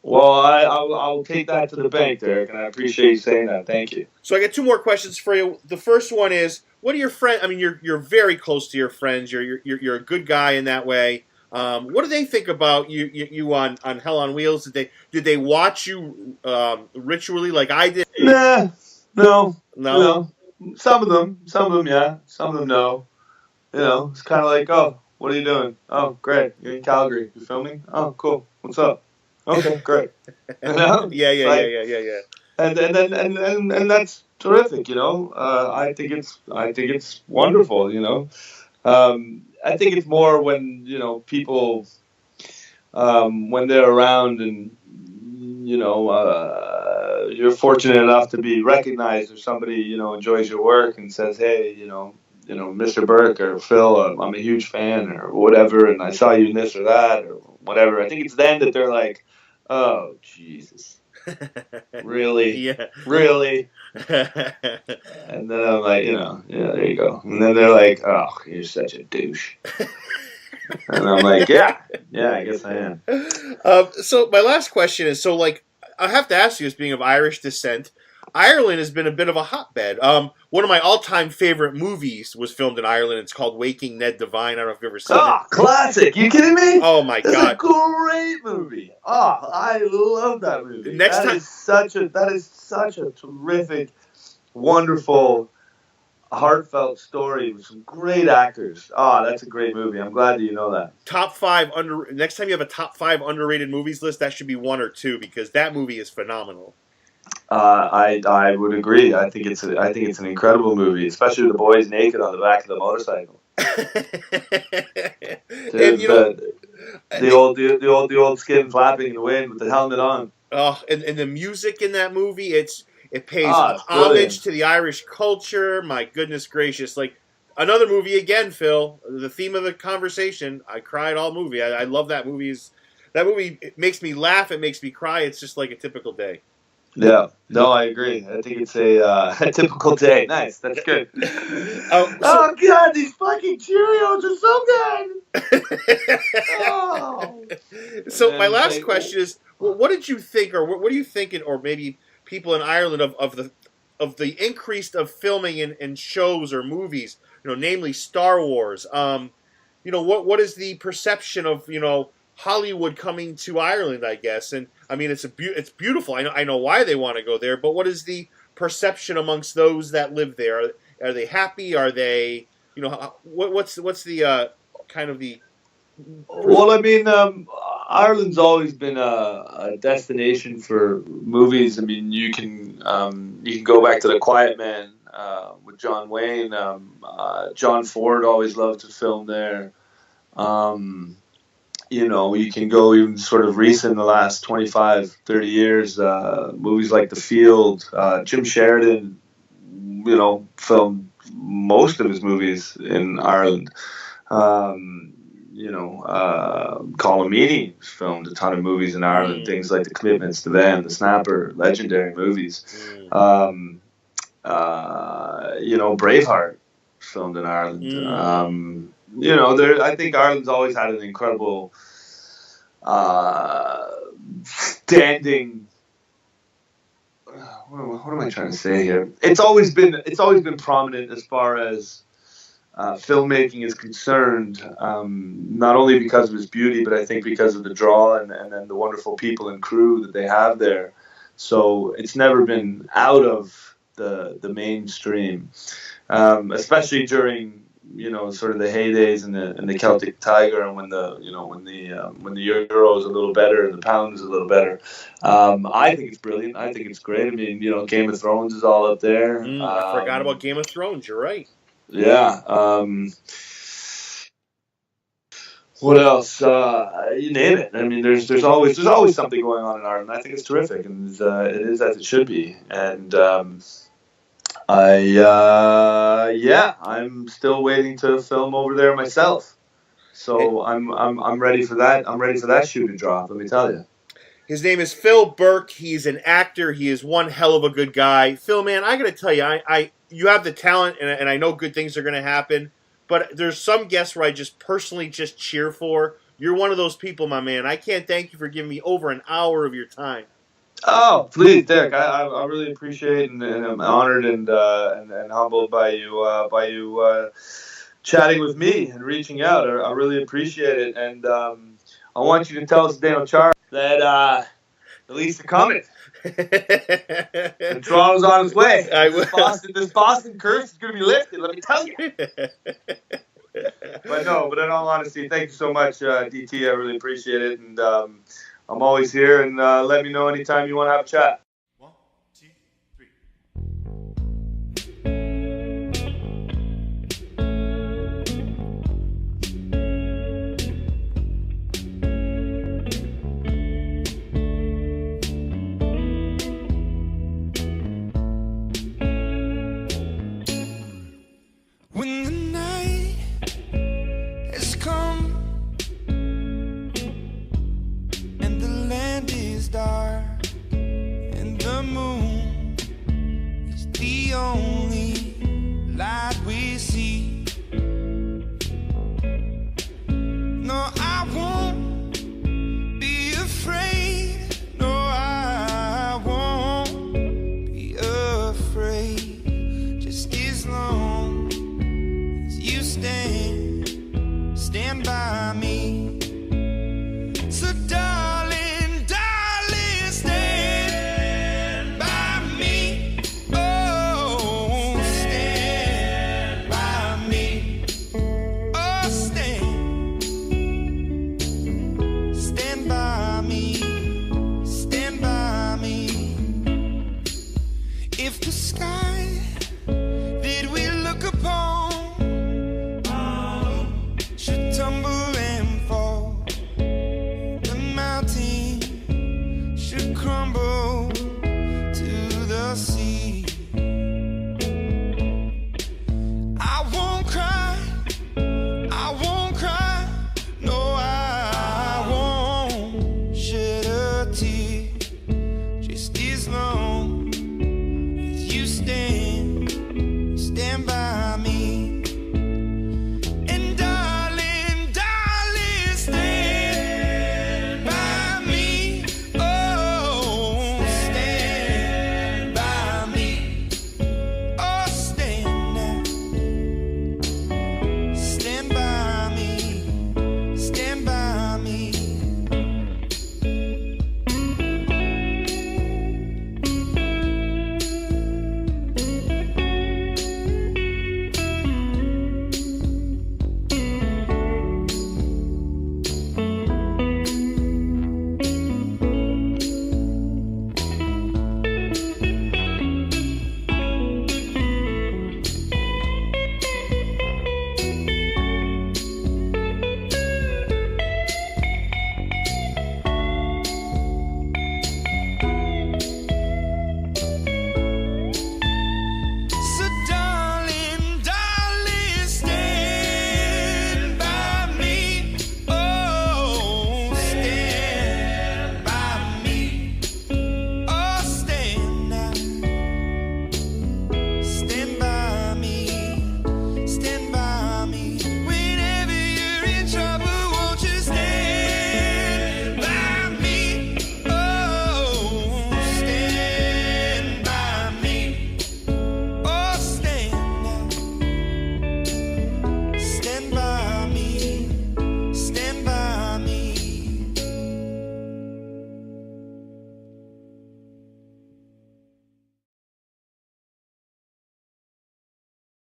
Well, I'll take that to the bank, Derek, and I appreciate you saying that. Thank you. So I got two more questions for you. The first one is, what are your friends? I mean, you're very close to your friends. You're a good guy in that way. What do they think about you on Hell on Wheels? Did they watch you ritually like I did? Nah, no. Some of them, yeah. Some of them, no. It's kind of like, oh, what are you doing? Oh, great. You're in Calgary. You filming? Oh, cool. What's up? Okay, great. Yeah. And that's terrific. I think it's wonderful. I think it's more when people when they're around and you're fortunate enough to be recognized, or somebody enjoys your work and says, hey, Mr. Burke or Phil, I'm a huge fan or whatever, and I saw you in this or that or whatever. I think it's then that they're like, oh, Jesus. Really? Yeah. Really? And then I'm like, there you go. And then they're like, oh, you're such a douche. And I'm like, yeah, I guess I am. So my last question is, I have to ask you, as being of Irish descent, Ireland has been a bit of a hotbed. One of my all-time favorite movies was filmed in Ireland. It's called Waking Ned Devine. I don't know if you've ever seen it. Classic! You kidding me? Oh my God, it's a great movie. I love that movie. That is such a terrific, wonderful, heartfelt story with some great actors. That's a great movie. I'm glad that you know that. Next time you have a top 5 underrated movies list, that should be 1 or 2 because that movie is phenomenal. I would agree. I think it's an incredible movie, especially the boys naked on the back of the motorcycle. Dude, and the old skin flapping in the wind with the helmet on. Oh, and the music in that movie, it pays homage to the Irish culture. My goodness gracious. Like, another movie again, Phil, the theme of the conversation, I cried all movie. I love that movie. That movie, it makes me laugh, it makes me cry. It's just like a typical day. Yeah, no, I agree. I think it's a typical day. Nice, that's good. Oh God, these fucking Cheerios are so good. So my last question is, what did you think, or what are you thinking, or maybe people in Ireland of the increase of filming in shows or movies, namely Star Wars? What is the perception of Hollywood coming to Ireland, I guess? And I mean, it's beautiful. I know why they want to go there, but what is the perception amongst those that live there? Are they happy? Are they, what's the kind of the? Well, I mean, Ireland's always been a destination for movies. I mean, you can go back to The Quiet Man with John Wayne. John Ford always loved to film there. You can go even sort of recent in the last 25, 30 years, movies like The Field. Jim Sheridan, filmed most of his movies in Ireland. Colin Meaney filmed a ton of movies in Ireland, things like The Commitments, The Van, The Snapper, legendary movies. Braveheart filmed in Ireland. I think Ireland's always had an incredible standing. What am I trying to say here? It's always been prominent as far as filmmaking is concerned. Not only because of its beauty, but I think because of the draw and then the wonderful people and crew that they have there. So it's never been out of the mainstream, especially during sort of the heydays and the Celtic Tiger, and when the euro is a little better and the pound is a little better. I think it's brilliant. I think it's great. I mean, Game of Thrones is all up there. I forgot about Game of Thrones. You're right. Yeah. What else? You name it. I mean, there's always something going on in Ireland. I think it's terrific, and it is as it should be. And I'm still waiting to film over there myself. So I'm ready for that. I'm ready for that shoe to drop. Let me tell you. His name is Phil Burke. He's an actor. He is one hell of a good guy. Phil, man, I got to tell you, you have the talent, and I know good things are going to happen. But there's some guests where I just personally cheer for. You're one of those people, my man. I can't thank you for giving me over an hour of your time. Oh, please, Derek. I really appreciate it, and I'm honored and humbled by you chatting with me and reaching out. I really appreciate it, and I want you to tell us, Daniel Char, that the Leafs are coming. And Toronto's on its way. This Boston curse is going to be lifted, let me tell you. But in all honesty, thank you so much, DT. I really appreciate it, and I'm always here, and let me know anytime you want to have a chat. 1, 2, 3. When the night has come and the land is dark and if the sky